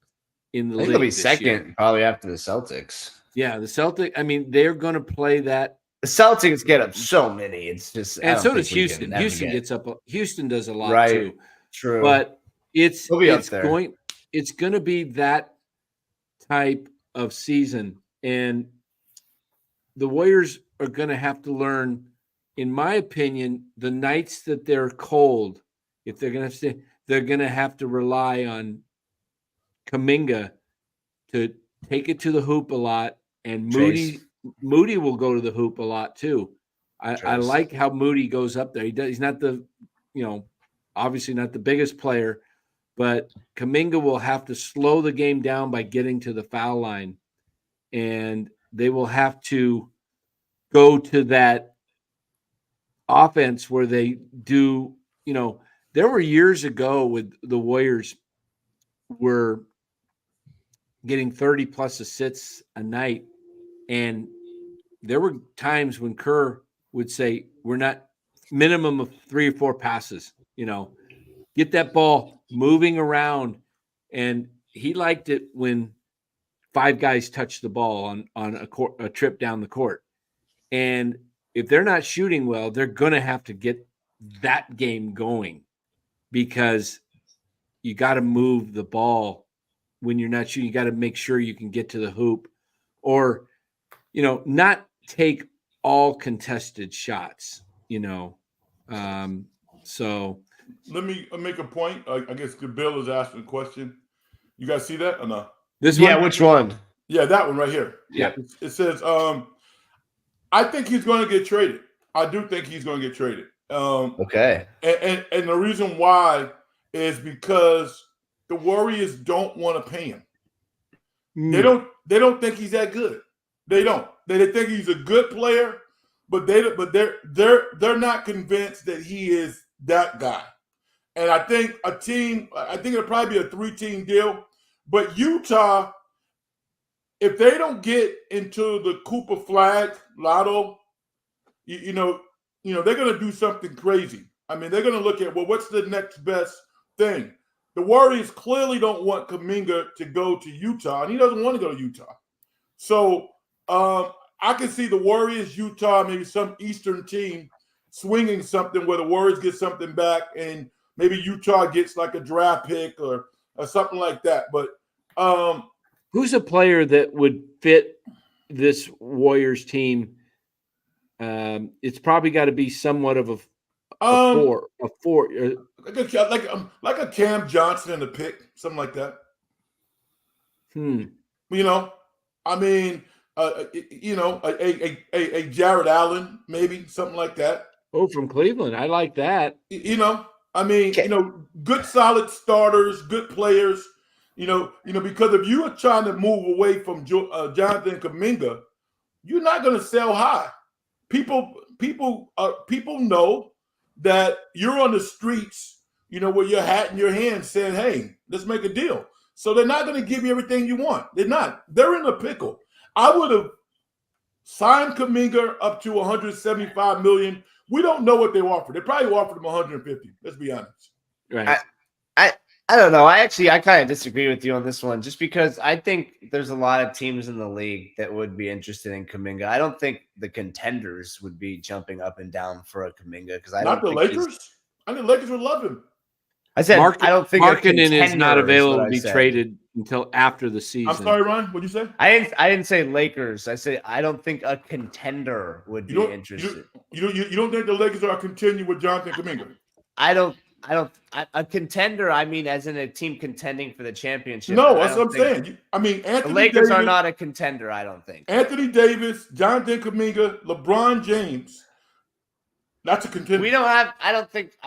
in the league. They'll be second, probably after the Celtics. Yeah, the Celtics. I mean, they're going to play that. The Celtics get up so many. It's just, and so does Houston. Houston gets up. Houston does a lot too. True, but it's going to be that type of season, and the Warriors are going to have to learn, in my opinion, the nights that they're cold. If they're going to stay, they're going to have to rely on Kuminga to take it to the hoop a lot, and Moody will go to the hoop a lot too. I like how Moody goes up there. He's not the, obviously not the biggest player, but Kuminga will have to slow the game down by getting to the foul line, and they will have to go to that offense where they do, there were years ago with the Warriors were getting 30 plus assists a night. And there were times when Kerr would say, we're not minimum of 3 or 4 passes, get that ball moving around. And he liked it when 5 guys touched the ball on a trip down the court. And if they're not shooting well, they're going to have to get that game going, because you got to move the ball when you're not shooting. You got to make sure you can get to the hoop, or, not take all contested shots, so. Let me make a point. I guess Bill is asking a question. You guys see that or no? This one? Yeah, which one? Yeah, that one right here. Yeah. It says, I think he's going to get traded. I do think he's going to get traded. Okay. And the reason why is because the Warriors don't want to pay him. They don't think he's that good. They don't. They think he's a good player, but they're not convinced that he is that guy. And I think it'll probably be a 3-team deal. But Utah, if they don't get into the Cooper flag lotto, they're going to do something crazy. I mean, they're going to look at, what's the next best thing? The Warriors clearly don't want Kuminga to go to Utah, and he doesn't want to go to Utah. So I can see the Warriors, Utah, maybe some Eastern team swinging something where the Warriors get something back, and maybe Utah gets like a draft pick or something like that. But who's a player that would fit this Warriors team? It's probably got to be somewhat of a four. Like a Cam Johnson in the pick, something like that. You know, I mean, a Jared Allen, maybe something like that. Oh, from Cleveland. I like that. You know, I mean, good solid starters, good players. Because if you are trying to move away from Jonathan Kuminga, you're not going to sell high. People know that you're on the streets, with your hat in your hand saying, hey, let's make a deal. So they're not going to give you everything you want. They're not. They're in a pickle. I would have signed Kuminga up to $175 million. We don't know what they offered. They probably offered him 150. Let's be honest. Right. I don't know. I kind of disagree with you on this one, just because I think there's a lot of teams in the league that would be interested in Kuminga. I don't think the contenders would be jumping up and down for a Kuminga, because not the Lakers. I think the Lakers would love him. I said I don't think Markkanen is not available to be traded until after the season. I'm sorry, Ron. What'd you say? I didn't say Lakers. I said I don't think a contender would be interested. You don't think the Lakers are continuing with Jonathan Kuminga? A contender, I mean, as in a team contending for the championship. No, that's what I'm saying. The Lakers are not a contender, I don't think. Anthony Davis, Jonathan Kuminga, LeBron James. That's a contender. I don't think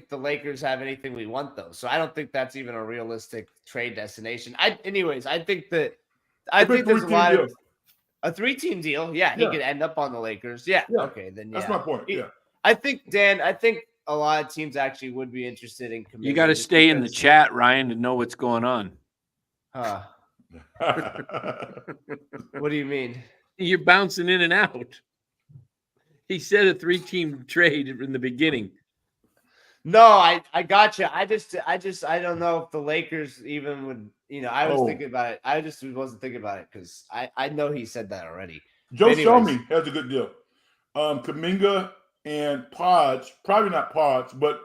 the Lakers have anything we want, though. So I don't think that's even a realistic trade destination. I think there's a lot of a 3-team deal. Yeah, he could end up on the Lakers. Yeah. Okay, then that's my point. Yeah. I think a lot of teams actually would be interested in Kuminga. You got to stay in the chat, Ryan, to know what's going on. What do you mean? You're bouncing in and out. He said a 3-team trade in the beginning. No, I got you. I don't know if the Lakers even would. I was thinking about it. I just wasn't thinking about it because I know he said that already. Joe Showme has a good deal. Kuminga and Podge, probably not Podge, but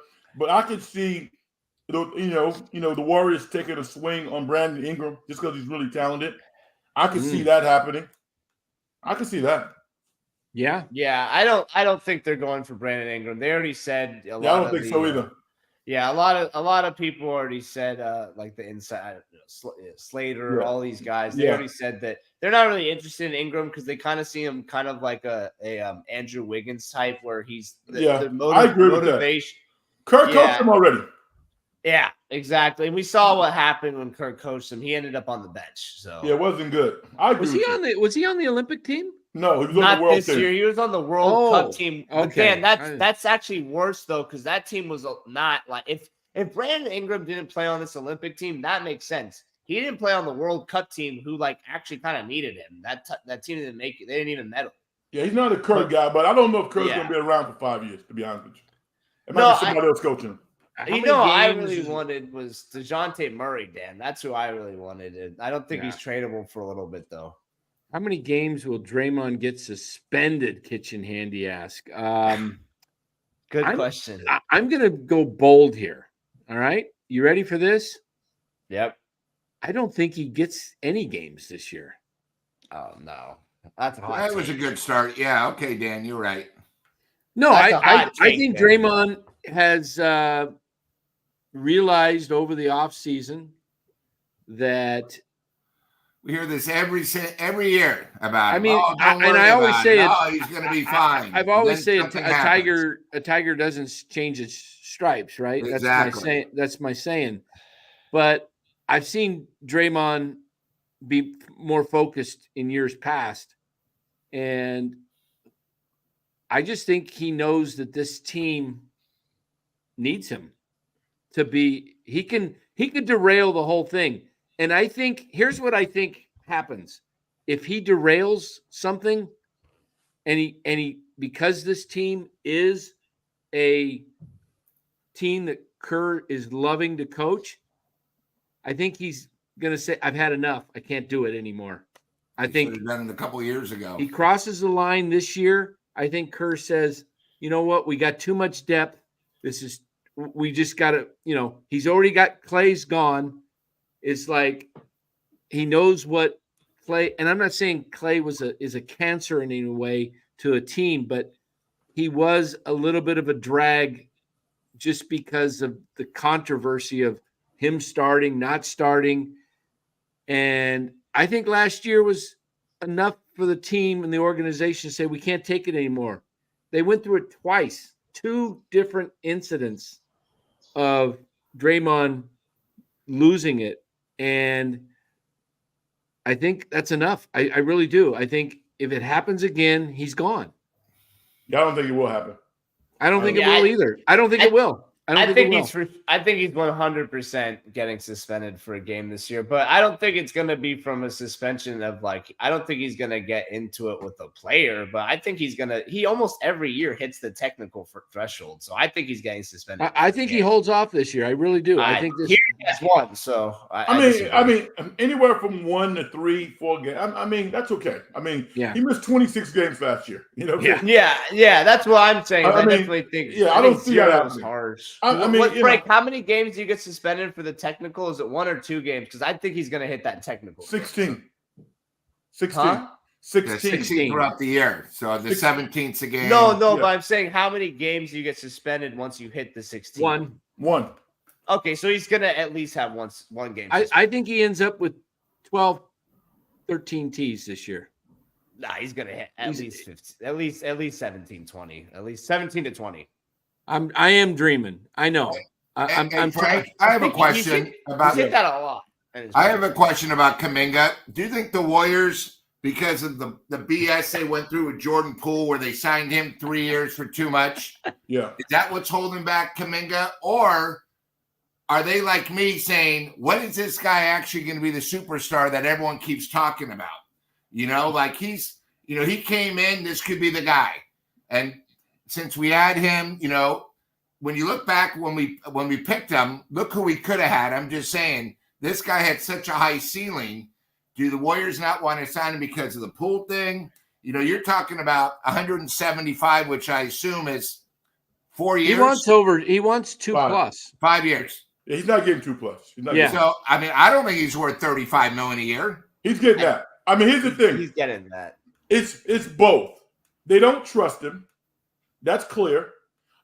I could see the Warriors taking a swing on Brandon Ingram just because he's really talented. I could see that happening. I could see that. Yeah. I don't think they're going for Brandon Ingram. They already said I don't think so either. Yeah, a lot of people already said like the inside Slater, all these guys. They already said that they're not really interested in Ingram because they kind of see him kind of like a Andrew Wiggins type, where he's the I agree motivation. with that. Kirk coached him already. Yeah, exactly. And we saw what happened when Kirk coached him. He ended up on the bench. So it wasn't good. I agree. Was he on the Olympic team? No, he was not on the World this team. year. He was on the World Cup team. Okay, Dan, that's actually worse though, because that team was not like if Brandon Ingram didn't play on this Olympic team, that makes sense. He didn't play on the World Cup team, who like actually kind of needed him. That team didn't make it. They didn't even medal. Yeah, he's not a Kirk guy, but I don't know if Kirk's going to be around for 5 years. To be honest with you, it might be somebody else coaching him. I really wanted was DeJounte Murray, Dan. That's who I really wanted. And I don't think he's tradable for a little bit though. How many games will Draymond get suspended? Kitchen Handy ask. Good question. I'm going to go bold here. All right. You ready for this? Yep. I don't think he gets any games this year. Oh, no. That's a hot That take. was a good start. Yeah. Okay, Dan, you're right. No, I think Draymond has realized over the offseason that we hear this every year about him. I mean, I always say it. Oh, he's going to be fine. I've always said something a tiger doesn't change its stripes, right? Exactly. That's my saying. But I've seen Draymond be more focused in years past, and I just think he knows that this team needs him to be. He could derail the whole thing. And I think here's what I think happens. If he derails something and he because this team is a team that Kerr is loving to coach, I think he's going to say, I've had enough. I can't do it anymore. I think he done it a couple of years ago. He crosses the line this year. I think Kerr says, you know what? We got too much depth. We just got to, he's already got Clay's gone. It's like he knows what Clay, and I'm not saying Clay is a cancer in any way to a team, but he was a little bit of a drag just because of the controversy of him starting, not starting. And I think last year was enough for the team and the organization to say, we can't take it anymore. They went through it twice, 2 different incidents of Draymond losing it. And I think that's enough. I really do. I think if it happens again, he's gone. Yeah, I don't think it will happen. I don't think it will either. I don't think it will. I think he's 100% getting suspended for a game this year, but I don't think it's going to be from a suspension of like, I don't think he's going to get into it with a player, but I think he almost every year hits the technical threshold. So I think he's getting suspended. I think he holds off this year. I really do. I think this is one. So I mean, anywhere from 1 to 3, 4 games. I mean, that's okay. I mean, he missed 26 games last year. You know, yeah. That's what I'm saying. I definitely think. Yeah, I don't see that was harsh. I mean, Frank, how many games do you get suspended for the technical? Is it 1 or 2 games? Because I think he's going to hit that technical. 16. Yeah, 16 throughout the year. So the 17th's a game. No, but I'm saying how many games do you get suspended once you hit the 16? One. Okay, so he's going to at least have one game. I think he ends up with 12, 13 Ts this year. Nah, he's going to hit at least 15, at least 17, 20, at least 17 to 20. I am dreaming. I know. I'm Frank, I have a question about hit that a lot. I have a question about Kuminga. Do you think the Warriors, because of the BS they went through with Jordan Poole, where they signed him 3 years for too much? Yeah. Is that what's holding back Kuminga? Or are they like me saying, when is this guy actually going to be the superstar that everyone keeps talking about? You know, like he came in, this could be the guy. And since we had him, you know, when you look back when we picked him, look who we could have had. I'm just saying, this guy had such a high ceiling. Do the Warriors not want to sign him because of the Poole thing? You know, you're talking about 175, which I assume is 4 years. He wants 2 plus. 5 years. Yeah, he's not getting 2 plus. So I mean, I don't think he's worth $35 million a year. He's getting that. I mean, here's the thing. He's getting that. It's both. They don't trust him. That's clear.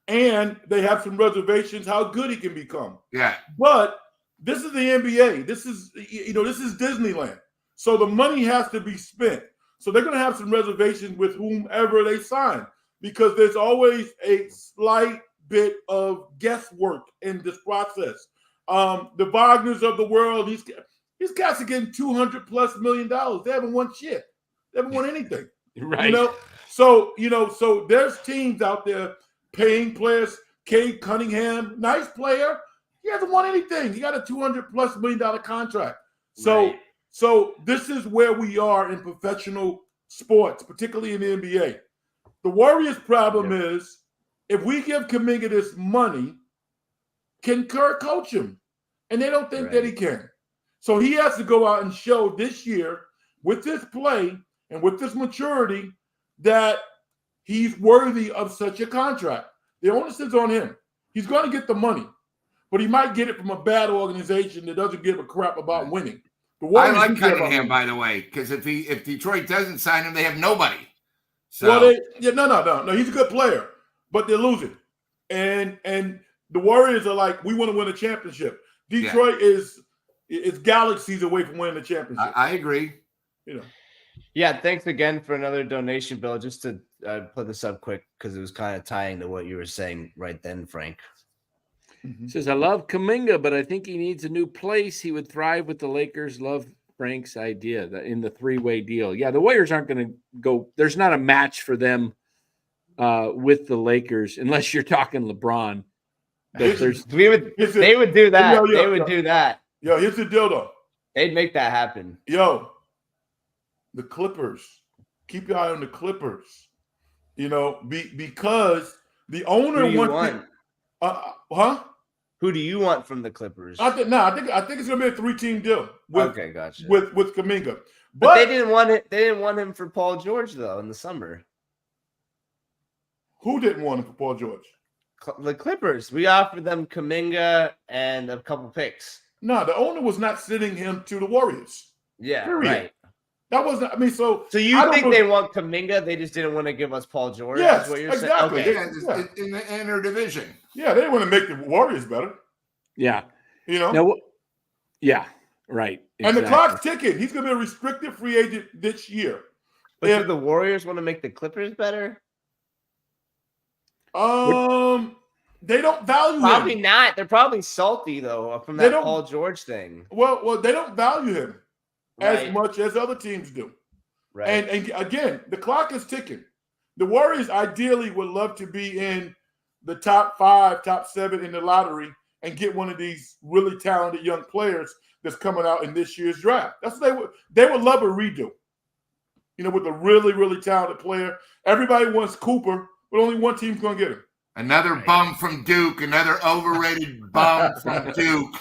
And they have some reservations how good he can become. Yeah. But this is the NBA. This is Disneyland. So the money has to be spent. So they're going to have some reservations with whomever they sign, because there's always a slight bit of guesswork in this process. The Wagners of the world, these guys are getting $200+ million. They haven't won shit. They haven't won anything. Right. You know? So there's teams out there paying players. Cade Cunningham, nice player. He hasn't won anything. He got a $200+ million contract. So this is where we are in professional sports, particularly in the NBA. The Warriors' problem is, if we give Kuminga this money, can Kerr coach him? And they don't think that he can. So he has to go out and show this year with this play and with this maturity that he's worthy of such a contract. The onus is on him. He's going to get the money, but he might get it from a bad organization that doesn't give a crap about winning. I like Cunningham, by the way, because if Detroit doesn't sign him, they have nobody. So no. He's a good player, but they're losing, and the Warriors are like, we want to win a championship. Detroit is galaxies away from winning the championship. I agree. You know. Yeah, thanks again for another donation, Bill. Just to put this up quick, because it was kind of tying to what you were saying right then, Frank. Mm-hmm. Says, I love Kuminga, but I think he needs a new place. He would thrive with the Lakers. Love Frank's idea that in the 3-way deal. Yeah, the Warriors aren't going to go. There's not a match for them with the Lakers, unless you're talking LeBron. They would do that. They would do that. Yo, here's the deal, though. They'd make that happen. Yo, the Clippers. Keep your eye on the Clippers. You know, because the owner wants. Who do you want from the Clippers? I think it's gonna be a 3-team deal. Okay, gotcha. With Kuminga, but they didn't want it. They didn't want him for Paul George though in the summer. Who didn't want him for Paul George? The Clippers. We offered them Kuminga and a couple picks. No, the owner was not sending him to the Warriors. Yeah, period. Right. That wasn't. I mean, so you think they want Kuminga? They just didn't want to give us Paul George. Yes, is what you're exactly. saying? Okay. In the inner division. Yeah, they want to make the Warriors better. Yeah. You know. Now, yeah. Right. And the exactly. clock's ticking. He's going to be a restricted free agent this year. But do the Warriors want to make the Clippers better? They don't value Probably him. not. They're probably salty though from They that don't- Paul George thing. Well, they don't value him Right. as much as other teams do. Right. And again, the clock is ticking. The Warriors ideally would love to be in the top 5, top 7 in the lottery and get one of these really talented young players that's coming out in this year's draft. That's what they would love a redo. You know, with a really, really talented player. Everybody wants Cooper, but only one team's going to get him. Another bum from Duke, another overrated bum from Duke.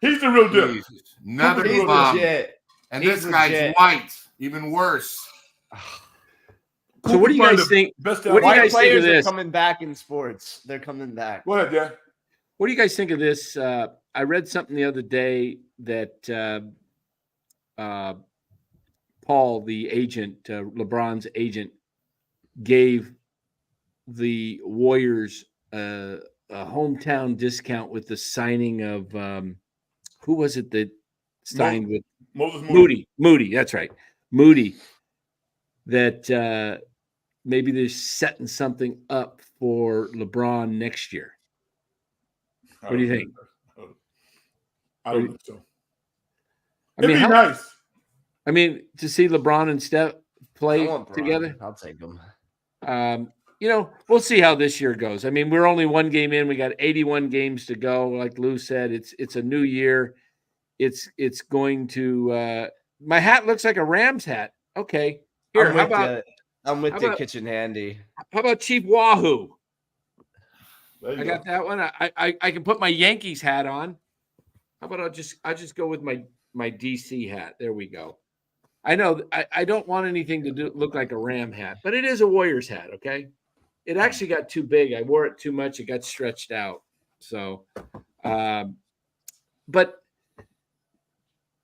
He's the real deal. Jesus. Another He's bum. legit. And He's this guy's legit. white, even worse. So what do you guys think? Best What do you White guys think of players are this? coming back in sports. They're coming back. Go ahead, Dan. What do you guys think of this? I read something the other day that Paul, the agent, LeBron's agent, gave the Warriors a hometown discount with the signing of who was it that signed with Moses Moody? That's right, Moody. That maybe they're setting something up for LeBron next year. What do you think? I don't think so. I mean, It'd be how- nice. I mean, to see LeBron and Steph I play want Bron. together. I'll take them. You know, we'll see how this year goes. I mean, we're only one game in. We got 81 games to go. Like Lou said, it's a new year. It's going to. My hat looks like a Rams hat. Okay, here. I'm with how you, about- Kitchen Handy. How about Chief Wahoo? There you I go. got that one. I can put my Yankees hat on. How about I just go with my DC hat? There we go. I know I don't want anything to look like a Ram hat, but it is a Warriors hat. Okay, it actually got too big. I wore it too much. It got stretched out. So, but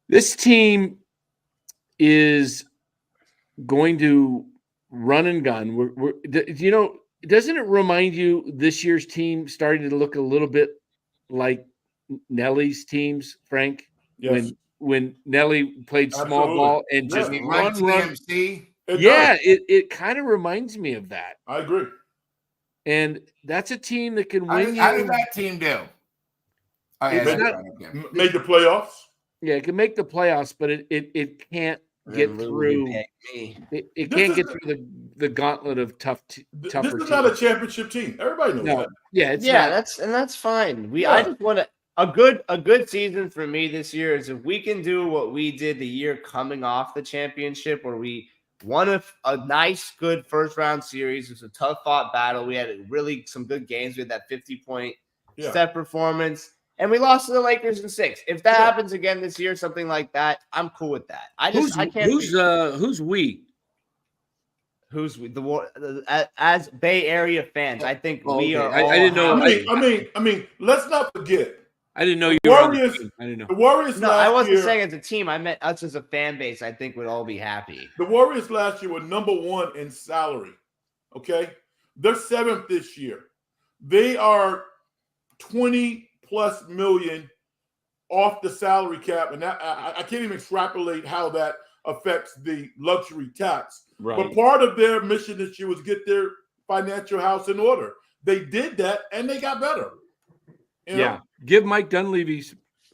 this team is going to run and gun. You know, doesn't it remind you this year's team starting to look a little bit like Nelly's teams, Frank? Yes. When Nelly played small Absolutely. ball and Yeah. just You like run. TMC? It Yeah, does. it kind of reminds me of that. I agree. And that's a team that can How win did you. that team do? Oh, yeah, It's that's not- right, okay. Made the playoffs. Yeah, it can make the playoffs, but it can't get And Lou through. will be paying me. It This can't get is- through the gauntlet of tougher This is not a teams. championship team. Everybody knows No, that. yeah, it's Yeah, not. that's fine. I Yeah. just want a good season for me this year is if we can do what we did the year coming off the championship, where we won a nice, good first round series. It was a tough fought battle. We had really some good games. We had that 50-point Yeah. step performance, and we lost to the Lakers in 6. If that Yeah. happens again this year, something like that, I'm cool with that. I can't. Who's we? Who's as Bay Area fans? I think Oh, we okay. are. I didn't know- I mean, let's not forget. I didn't know you were on the Warriors- team. I didn't The know. Warriors No, last I wasn't year, saying as a team. I meant us as a fan base. I think would all be happy. the Warriors last year were number 1 in salary. Okay? They're 7th this year. They are 20 plus million off the salary cap. And that, I can't even extrapolate how that affects the luxury tax. But part of their mission this year was get their financial house in order. They did that and they got better. You know? Yeah, give Mike Dunleavy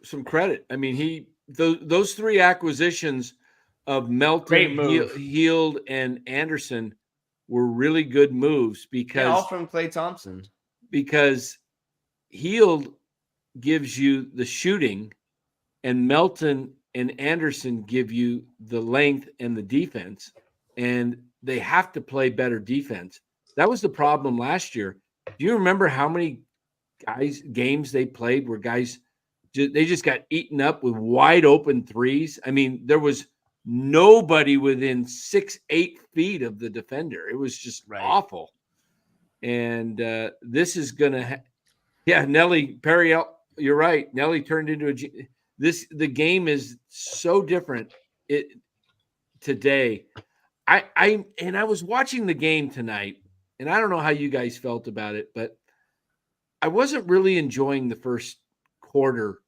some credit. I mean, those 3 acquisitions of Great Melton, move. Heald, and Anderson were really good moves All because from Klay Thompson. Heald gives you the shooting, and Melton and Anderson give you the length and the defense, and they have to play better defense. That was the problem last year. Do you remember how many games they played where guys they just got eaten up with wide open threes? I mean, there was nobody within 6-8 feet of the defender. It was just awful. And this is gonna Nelly Perry, you're right. Nelly turned into the game is so different today. I was watching the game tonight, and I don't know how you guys felt about it, but I wasn't really enjoying the first quarter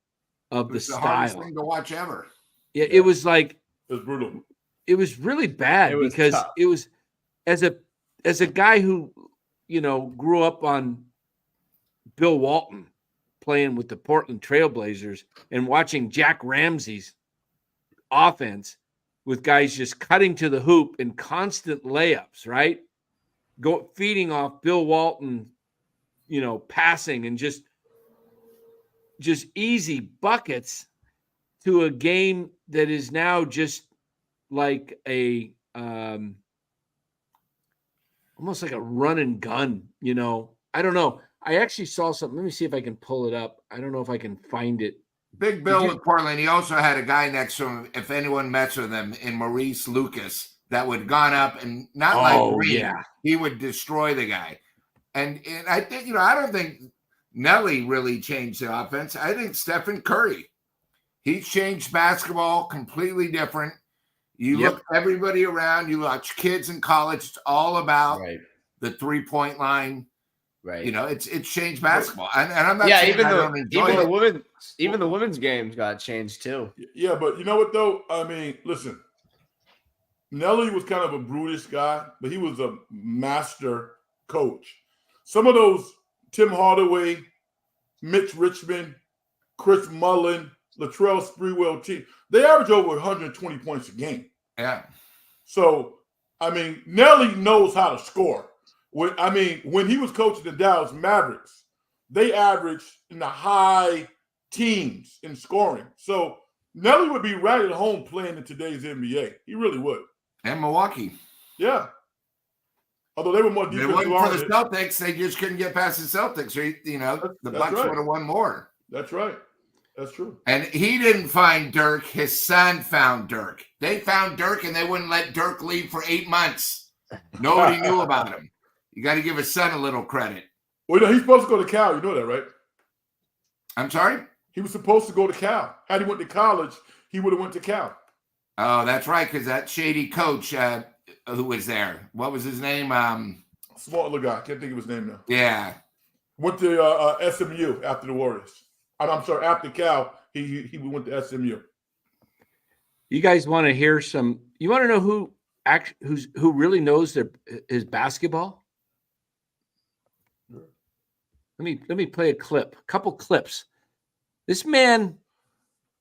of It was the the hardest style. thing to watch ever. Yeah, it was like It was brutal. it was really bad It was because tough. it was as a guy who, grew up on Bill Walton playing with the Portland Trailblazers and watching Jack Ramsey's offense with guys just cutting to the hoop and constant layups, right? Feeding off Bill Walton, passing and just easy buckets to a game that is now just like a almost like a run and gun, I don't know. I actually saw something. Let me see if I can pull it up. I don't know if I can find it. Big Bill with Portland. He also had a guy next to him, if anyone messed with him, in Maurice Lucas, that would gone up and not like Green. Yeah. He would destroy the guy. And I think, I don't think Nelly really changed the offense. I think Stephen Curry. He's changed basketball completely different. You look everybody around, you watch kids in college, it's all about the 3-point line. Right. It's changed basketball. And I'm not saying I don't enjoy it. Even the women's games got changed too. Yeah, but you know what though? I mean, listen, Nelly was kind of a brutish guy, but he was a master coach. Some of those Tim Hardaway, Mitch Richmond, Chris Mullin, Latrell Sprewell team, they average over 120 points a game. Yeah. So, I mean, Nelly knows how to score. When he was coaching the Dallas Mavericks, they averaged in the high teens in scoring. So Nelly would be right at home playing in today's NBA. He really would. And Milwaukee. Yeah. Although they were more If it defensive. wasn't for the Celtics, they just couldn't get past the Celtics. Or, the Bucks would have won more. That's right. That's true. And he didn't find Dirk. His son found Dirk. They found Dirk, and they wouldn't let Dirk leave for 8 months. Nobody knew about him. You got to give his son a little credit. Well, he's supposed to go to Cal. You know that, right? I'm sorry? He was supposed to go to Cal. Had he went to college, he would have went to Cal. Oh, that's right, because that shady coach who was there, what was his name? Small little guy. Can't think of his name now. Yeah. Went to SMU after the Warriors. I'm sorry, after Cal, he went to SMU. You guys want to hear some? You want to know who really knows his basketball? Let me play a couple clips. This man,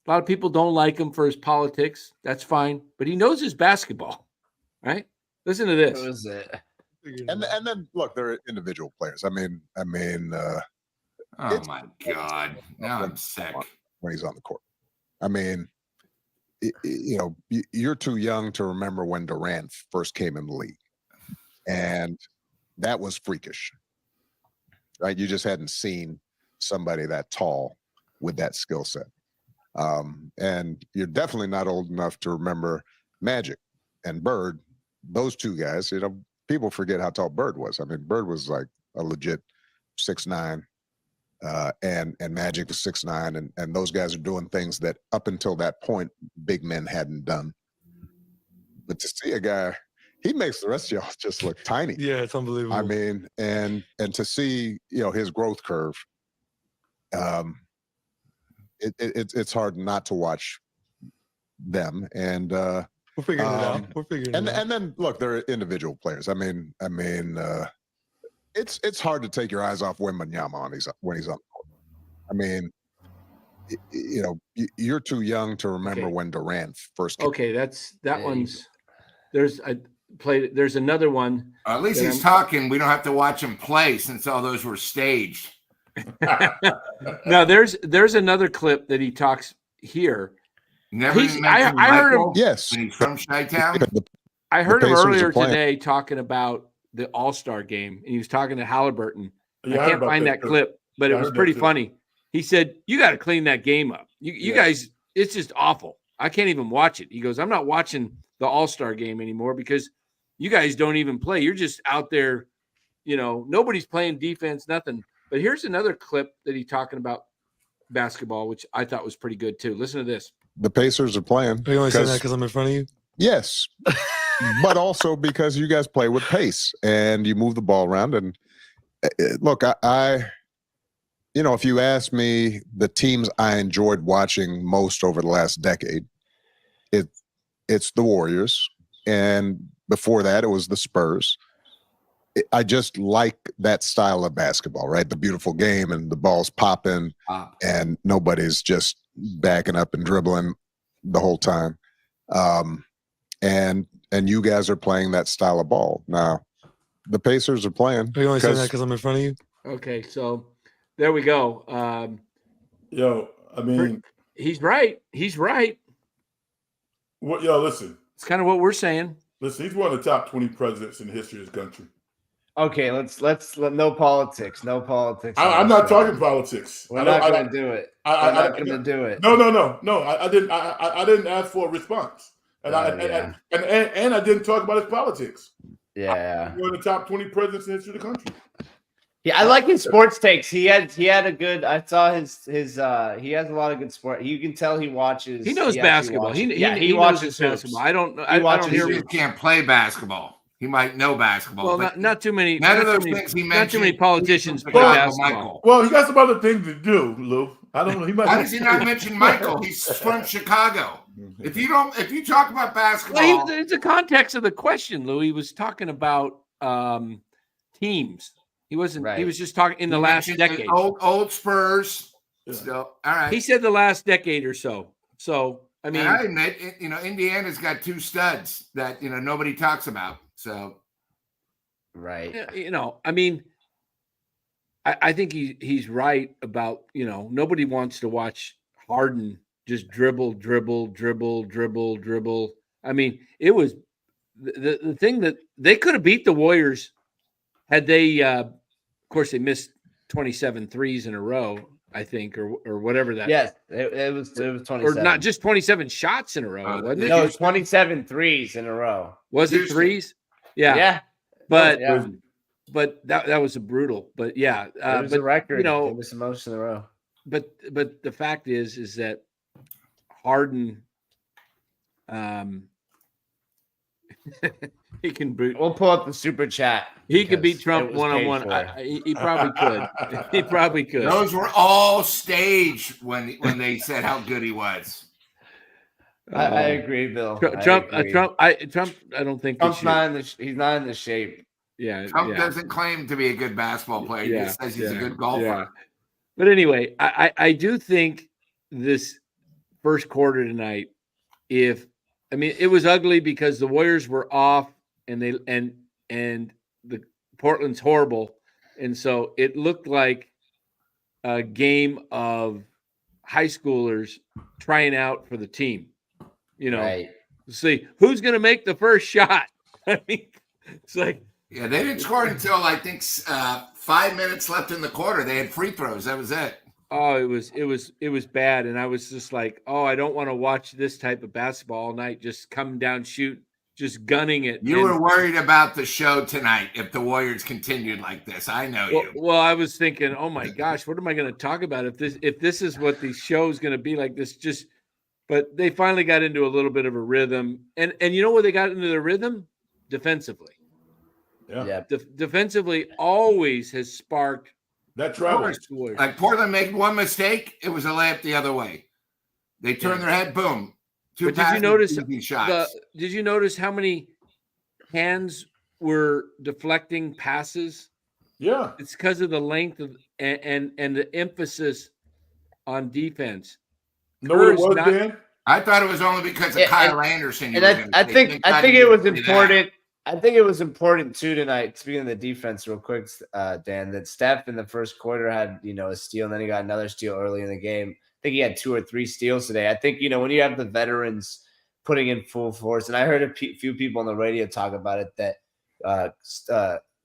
a lot of people don't like him for his politics. That's fine, but he knows his basketball, right? Listen to this. What was it? And then look, they're individual players. I mean. Oh my God! Now I'm sick. When he's on the court, I mean, you're too young to remember when Durant first came in the league, and that was freakish, right? You just hadn't seen somebody that tall with that skill set, and you're definitely not old enough to remember Magic and Bird. Those two guys, people forget how tall Bird was. I mean, Bird was like a legit 6'9". And Magic was 6'9", and those guys are doing things that up until that point big men hadn't done. But to see a guy, he makes the rest of y'all just look tiny. Yeah, it's unbelievable. I mean, and to see his growth curve, it's hard not to watch them. And we're figuring it out. We're figuring it out. And then look, they're individual players. I mean. It's hard to take your eyes off Wembanyama when he's on the court. I mean, you're too young to remember when Durant first came. Okay, that one's. There's another one. At least he's talking. We don't have to watch him play since all those were staged. Now there's another clip that he talks here. I heard him. Yes, when he's from Chi-Town. I heard him earlier today talking about the All-Star game, and he was talking to Halliburton. Yeah, I can't find that clip, but it was pretty funny. He said, "You got to clean that game up. You guys, it's just awful. I can't even watch it." He goes, "I'm not watching the All-Star game anymore because you guys don't even play. You're just out there, nobody's playing defense, nothing." But here's another clip that he's talking about basketball, which I thought was pretty good too. Listen to this. The Pacers are playing. Are you only saying that because I'm in front of you? Yes. But also because you guys play with pace and you move the ball around. And look, if you ask me the teams I enjoyed watching most over the last decade, it's the Warriors. And before that, it was the Spurs. I just like that style of basketball, right? The beautiful game and the ball's popping and nobody's just backing up and dribbling the whole time. And you guys are playing that style of ball. Now, the Pacers are playing. Are you only saying that because I'm in front of you? Okay, so there we go. He's right. He's right. Listen. It's kind of what we're saying. Listen, he's one of the top 20 presidents in the history of this country. Okay, let's no politics. No politics. I'm not talking politics. We're not going to do it. We're not going to do it. No. I didn't ask for a response, and I didn't talk about his politics. Yeah, one of the top 20 presidents in the history of the country. Yeah, I like his sports takes. He had a good. I saw his. He has a lot of good sport. You can tell he watches. He knows basketball. He watches basketball. I don't hear. He can't play basketball. He might know basketball. Well, not too many. None of those things he mentioned. Not too many politicians play basketball. Well, he got some other things to do, Lou. I don't know. He might. Why does he not mention Michael? He's from Chicago. If you talk about basketball, it's the context of the question, Lou. He was talking about teams. He wasn't. Right. He was just talking in the last decade. Old Spurs. Yeah. Still, all right. He said the last decade or so. So I mean, and I admit, Indiana's got two studs that nobody talks about. So, right. I mean, I think he's right about nobody wants to watch Harden just dribble. I mean, it was the thing that they could have beat the Warriors had they. Of course, they missed 27 threes in a row, I think, or whatever that. Yes, it was 27. Or not just 27 shots in a row, wasn't it? No, 27 threes in a row. Was it threes? Yeah. Yeah. But that was a brutal. But yeah, it was a record. It was the most in a row. But the fact is that Harden, he can beat. We'll pull up the super chat. He could beat Trump one-on-one. He probably could. He probably could. Those were all staged when they said how good he was. I agree, Bill. Trump. I don't think Trump's not he's not in the shape. Yeah. Trump doesn't claim to be a good basketball player. He just says he's a good golfer. Yeah. But anyway, I do think this first quarter tonight, it was ugly because the Warriors were off and the Portland's horrible. And so it looked like a game of high schoolers trying out for the team. Right. See who's going to make the first shot. I mean, it's like, yeah, they didn't score until I think 5 minutes left in the quarter. They had free throws. That was it. Oh, it was bad, and I was just like, oh, I don't want to watch this type of basketball all night. Just come down, shoot, just gunning it. You were worried about the show tonight if the Warriors continued like this. I know you. Well, I was thinking, oh my gosh, what am I going to talk about if this is what the show is going to be like? But they finally got into a little bit of a rhythm, and you know where they got into the rhythm? Defensively. Yeah. Defensively always has sparked that travel. Like Portland made one mistake, it was a layup the other way. They turned their head, boom. But did you notice how many hands were deflecting passes? Yeah. It's because of the length of and the emphasis on defense. Dan? I thought it was only because of Kyle Anderson. I think it was important. I think it was important too tonight. Speaking of the defense, real quick, Dan, that Steph in the first quarter had a steal, and then he got another steal early in the game. I think he had 2 or 3 steals today. I think when you have the veterans putting in full force, and I heard a few people on the radio talk about it that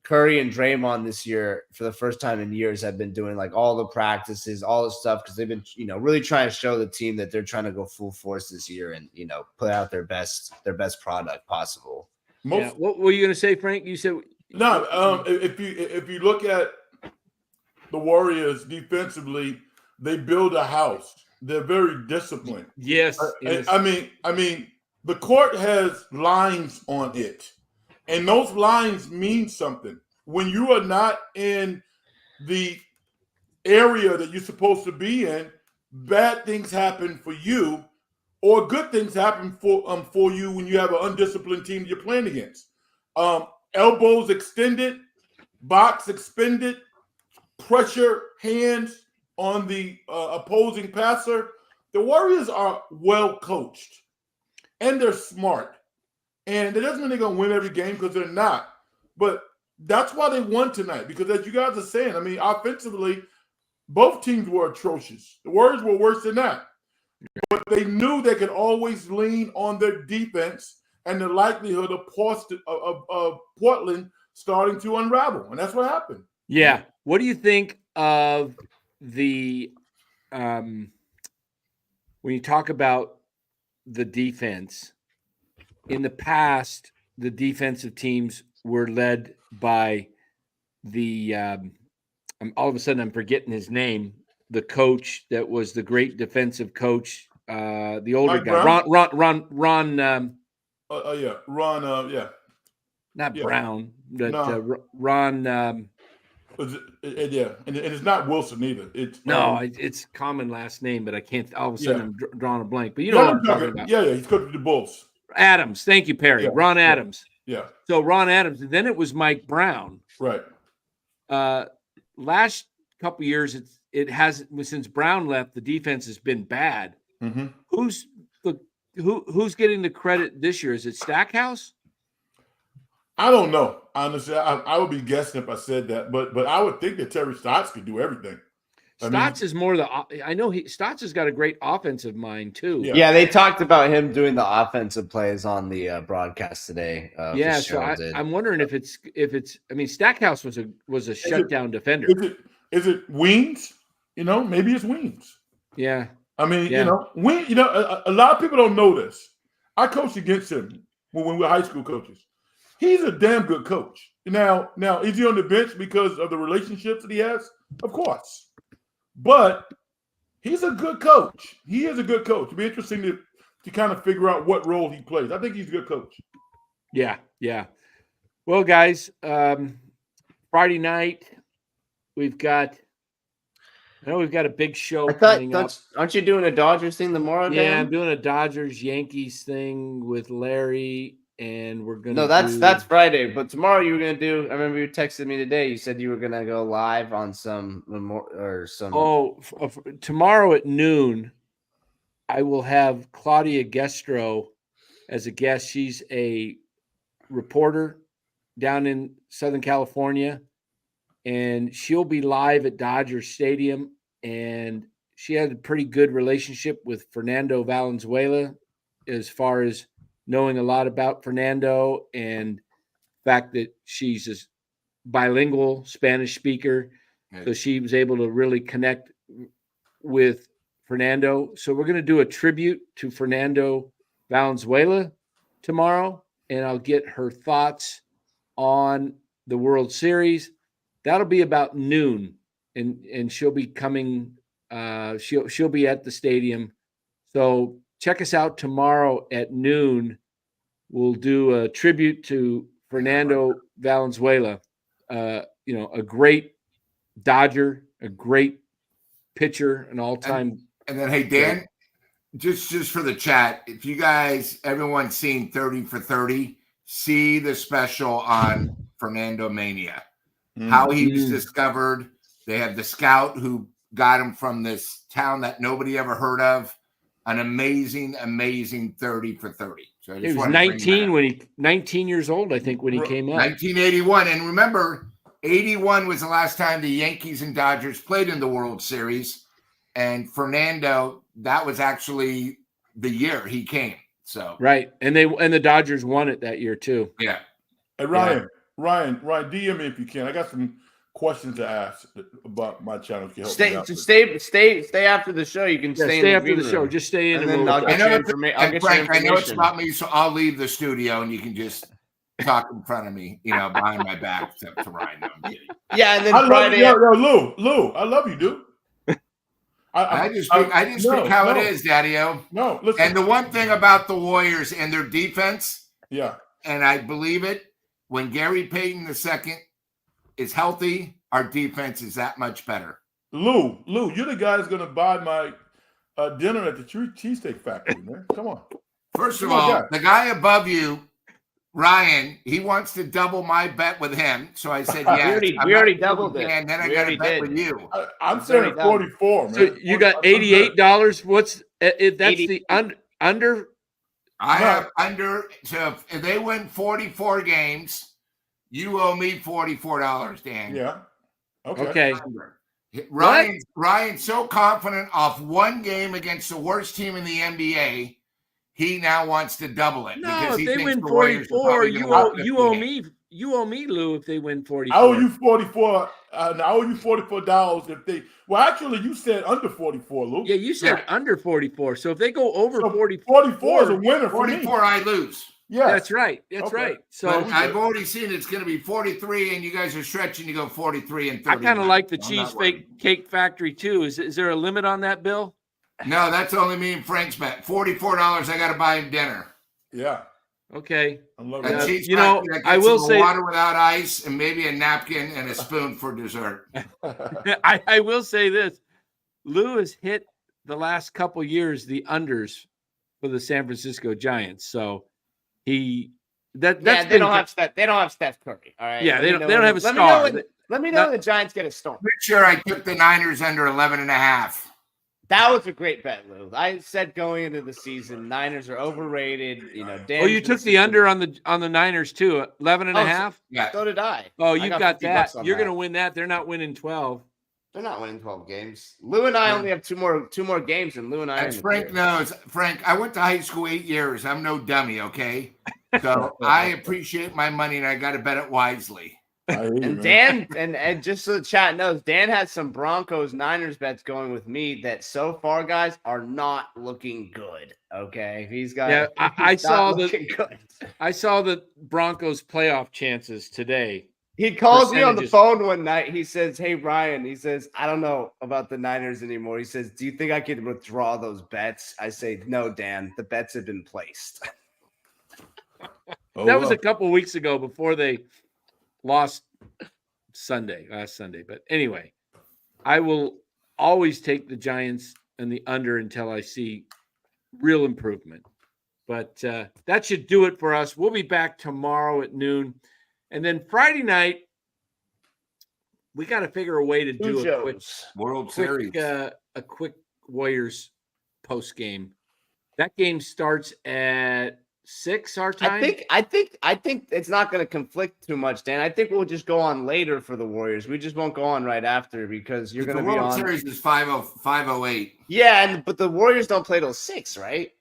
Curry and Draymond this year, for the first time in years, have been doing like all the practices, all the stuff, because they've been really trying to show the team that they're trying to go full force this year and put out their best product possible. What were you going to say, Frank? You said no. If you look at the Warriors defensively, they build a house. They're very disciplined. Yes. I mean, the court has lines on it, and those lines mean something. When you are not in the area that you're supposed to be in, bad things happen for you, or good things happen for you when you have an undisciplined team you're playing against. Elbows extended, box expended, pressure hands on the opposing passer. The Warriors are well coached, and they're smart. And it doesn't mean they're going to win every game, because they're not. But that's why they won tonight, because as you guys are saying, I mean, offensively, both teams were atrocious. The Warriors were worse than that. But they knew they could always lean on their defense and the likelihood of Portland starting to unravel. And that's what happened. Yeah. What do you think of the when you talk about the defense? In the past, the defensive teams were led by the all of a sudden I'm forgetting his name, the coach that was the great defensive coach, the older Mike guy, Brown? Ron not Yeah. Brown, but No. Ron and it's not Wilson either. It's it's common last name, but I can't. All of a sudden, Yeah. I'm drawing a blank. But you know what I'm talking about. Yeah, he's coached the Bulls. Adams, thank you, Perry. Yeah, Ron yeah. Adams. Yeah, So Ron Adams, and then it was Mike Brown. right. Last couple years, it hasn't, since Brown left, the defense has been bad. Mm-hmm. Who's getting the credit this year? Is it Stackhouse? I don't know. Honestly, I would be guessing if I said that, but I would think that Terry Stotts could do everything. Stotts is more I know Stotts has got a great offensive mind too. Yeah. Yeah, they talked about him doing the offensive plays on the broadcast today. Yeah, so I'm wondering if it's. I mean, Stackhouse was a shutdown defender. Is it Weens? Maybe it's Weens. Yeah. I mean, Yeah. a lot of people don't know this. I coached against him when we were high school coaches. He's a damn good coach. Now, is he on the bench because of the relationships that he has? Of course. But he's a good coach. He is a good coach. It'll be interesting to kind of figure out what role he plays. I think he's a good coach. Yeah. Well, guys, Friday night we've got a big show coming up. Aren't you doing a Dodgers thing tomorrow, Dan? Yeah, I'm doing a Dodgers Yankees thing with Larry, and we're gonna. No, that's Friday. But tomorrow you were gonna do. I remember you texted me today. You said you were gonna go live on some. Tomorrow at noon, I will have Claudia Gestro as a guest. She's a reporter down in Southern California, and she'll be live at Dodger Stadium. And she had a pretty good relationship with Fernando Valenzuela, as far as knowing a lot about Fernando, and the fact that she's a bilingual Spanish speaker. So she was able to really connect with Fernando. So we're going to do a tribute to Fernando Valenzuela tomorrow, and I'll get her thoughts on the World Series. That'll be about noon, and she'll be coming. She'll be at the stadium. So check us out tomorrow at noon. We'll do a tribute to Fernando Valenzuela. A great Dodger, a great pitcher, an all-time. And then, hey, Dan, just for the chat, if you guys, everyone's seen 30 for 30, see the special on Fernando Mania, how he was discovered. They have the scout who got him from this town that nobody ever heard of. An amazing 30 for 30. So I just He was 19 years old, I think, when he came up. 1981. And remember, 81 was the last time the Yankees and Dodgers played in the World Series. And Fernando, that was actually the year he came. So right. And the Dodgers won it that year too. Yeah. Hey, Ryan, DM me if you can. I got some questions to ask about my channel. If you help me out. Stay after the show. You can stay after the show. Just stay in, and then I'll get your information. I know it's about me, so I'll leave the studio and you can just talk in front of me, behind my back to Ryan. No, I'm kidding. Yeah, and then Friday. Lou, I love you, dude. I just speak how it is, Daddy-O. No, listen. And the one thing about the Warriors and their defense, yeah, and I believe it, when Gary Payton II is healthy, our defense is that much better. Lou, you're the guy that's going to buy my dinner at the Cheesesteak Factory, man. Come on. First of Come on, all, guy. the guy above you, Ryan, he wants to double my bet with him. So I said, yes. we already doubled it. And then I We got already to bet did. with you. I'm It's saying already done. 44, man. So you got $88. What's that's 80. the under? I No. have under. So if they win 44 games, you owe me $44, Dan. Yeah. Okay. Ryan's so confident off one game against the worst team in the NBA, he now wants to double it. No, because if he they thinks win the Warriors are 44, probably you gonna owe win you 50 owe games. me you owe me, Lou, if they win 44. I owe you $44. I owe you $44 if they. Well, actually, you said under 44, Lou. Yeah, you said under 44. So if they go over So 44, 44 is a winner for me. 44, I lose. Yes. that's right. That's Okay. right. So But I've already seen it's going to be 43, and you guys are stretching to go 43 and 30. I kind of like the Cheesecake Factory too. Is there a limit on that, Bill? No, that's only me and Frank's bet. $44, I got to buy him dinner. Yeah. Okay. I'm loving And that. cheese you know, factory that I gets will some say- water without ice, and maybe a napkin and a spoon for dessert. I will say this. Lou has hit the last couple years the unders for the San Francisco Giants. So that's They been don't have Steph Curry. All right. Yeah, Let they me don't know have a when- star. Let me know when the Giants get a storm. Make sure I took the Niners under 11.5. That was a great bet, Lou. I said going into the season, Niners are overrated. Dan. you took the under on the Niners too, 11 and a half. Yeah. So did I. Oh, I you've got got 50 that. bucks on You're that. going to win that. They're not winning 12. They're not winning 12 games. Lou and I only have two more games, and Lou and I. are As in the Frank clear. knows, Frank, I went to high school 8 years. I'm no dummy, okay? So I appreciate my money, and I got to bet it wisely. I hear you, And man. Dan, and just so the chat knows, Dan has some Broncos Niners bets going with me that so far, guys, are not looking good. Okay, he's got. Yeah, I he's not saw looking good. I saw the Broncos playoff chances today. He calls me on the Percentages. phone one night. He says, "Hey Ryan," he says, "I don't know about the Niners anymore." He says, "Do you think I could withdraw those bets?" I say, "No, Dan. The bets have been placed." Oh, That was well. a couple weeks ago before they lost last Sunday. But anyway, I will always take the Giants and the under until I see real improvement. But that should do it for us. We'll be back tomorrow at noon. And then Friday night, we got to figure a way to do World Series. a quick Warriors post game. That game starts at 6 our time. I think it's not going to conflict too much, Dan. I think we'll just go on later for the Warriors. We just won't go on right after because you're going The to be World on. Series is 5:08. Yeah, but the Warriors don't play till 6, right?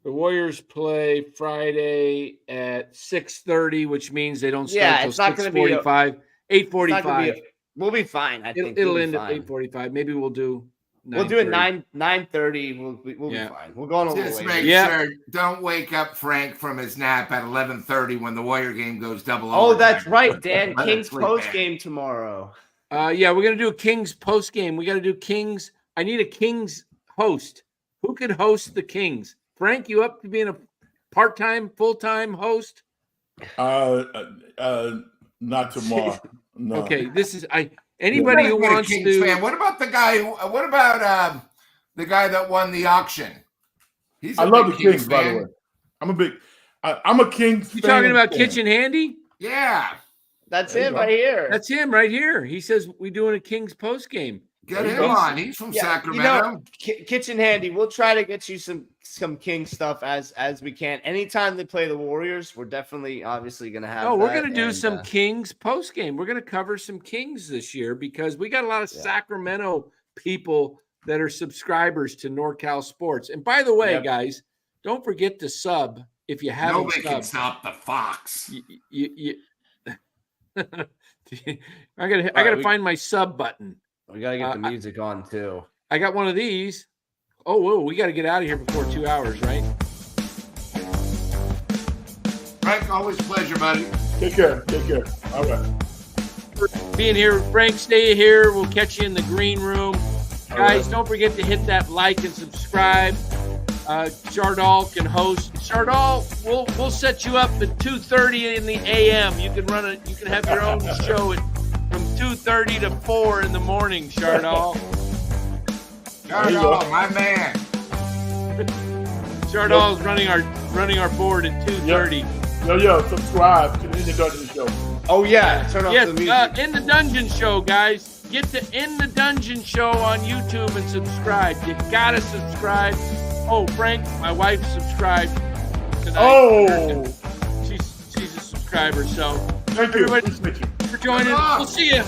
The Warriors play Friday at 6:30, which means they don't start Yeah, until it's not gonna be a- 6:45. It's not gonna 8:45. be we'll be fine. I think It'll we'll be end at fine. 8:45. Maybe we'll do. We'll do it 9:30. 9:30. We'll Yeah. be fine. We'll go on a little Just later. make Yeah. sure don't wake up Frank from his nap at 11:30 when the Warrior game goes double. Oh, overtime. that's right, Dan. Let it Kings sleep post in. game tomorrow. Yeah, we're gonna do a Kings post game. We got to do Kings. I need a Kings host. Who could host the Kings? Frank, you up to being a part-time, full-time host? Not tomorrow. No. Okay, this is You anybody gotta who get a wants Kings to. fan. What about the guy? What about the guy that won the auction? He's. I a love the big Kings, by the fan. way. I'm a Kings You fan. talking about fan. Kitchen Handy? Yeah, That's There you him go. right here. That's him right here. He says we're doing a Kings post game. get There you him go. on. He's from Yeah, Sacramento. Kitchen Handy. We'll try to get you some King stuff as we can. Anytime they play the Warriors, we're definitely obviously gonna have. Oh, we're that, going to do and, some Kings post game. We're going to cover some Kings this year because we got a lot of Yeah. Sacramento people that are subscribers to NorCal Sports. And by the way, Yep. guys, don't forget to sub if you haven't Nobody can subbed. stop the Fox. I gotta right, find my sub button. we gotta get the music on too. I got one of these. Oh, whoa, we got to get out of here before 2 hours, right? Frank, always a pleasure, buddy. Take care. All right. Being here, Frank, stay here. We'll catch you in the green room. All Guys, right. don't forget to hit that like and subscribe. Chardal can host. Chardal, we'll set you up at 2:30 in the AM. You can have your own show from 2:30 to 4 in the morning, Chardall. Chardall, my man. Chardall's running our board at 2:30. Yo, subscribe to the In the Dungeon Show. Oh yeah, turn off Yes, the music. In the Dungeon Show, guys. Get the In the Dungeon Show on YouTube and subscribe. You gotta subscribe. Oh, Frank, my wife subscribed tonight. Oh, She's a subscriber. So thank you. everybody Appreciate you. for joining. Good luck. We'll see you.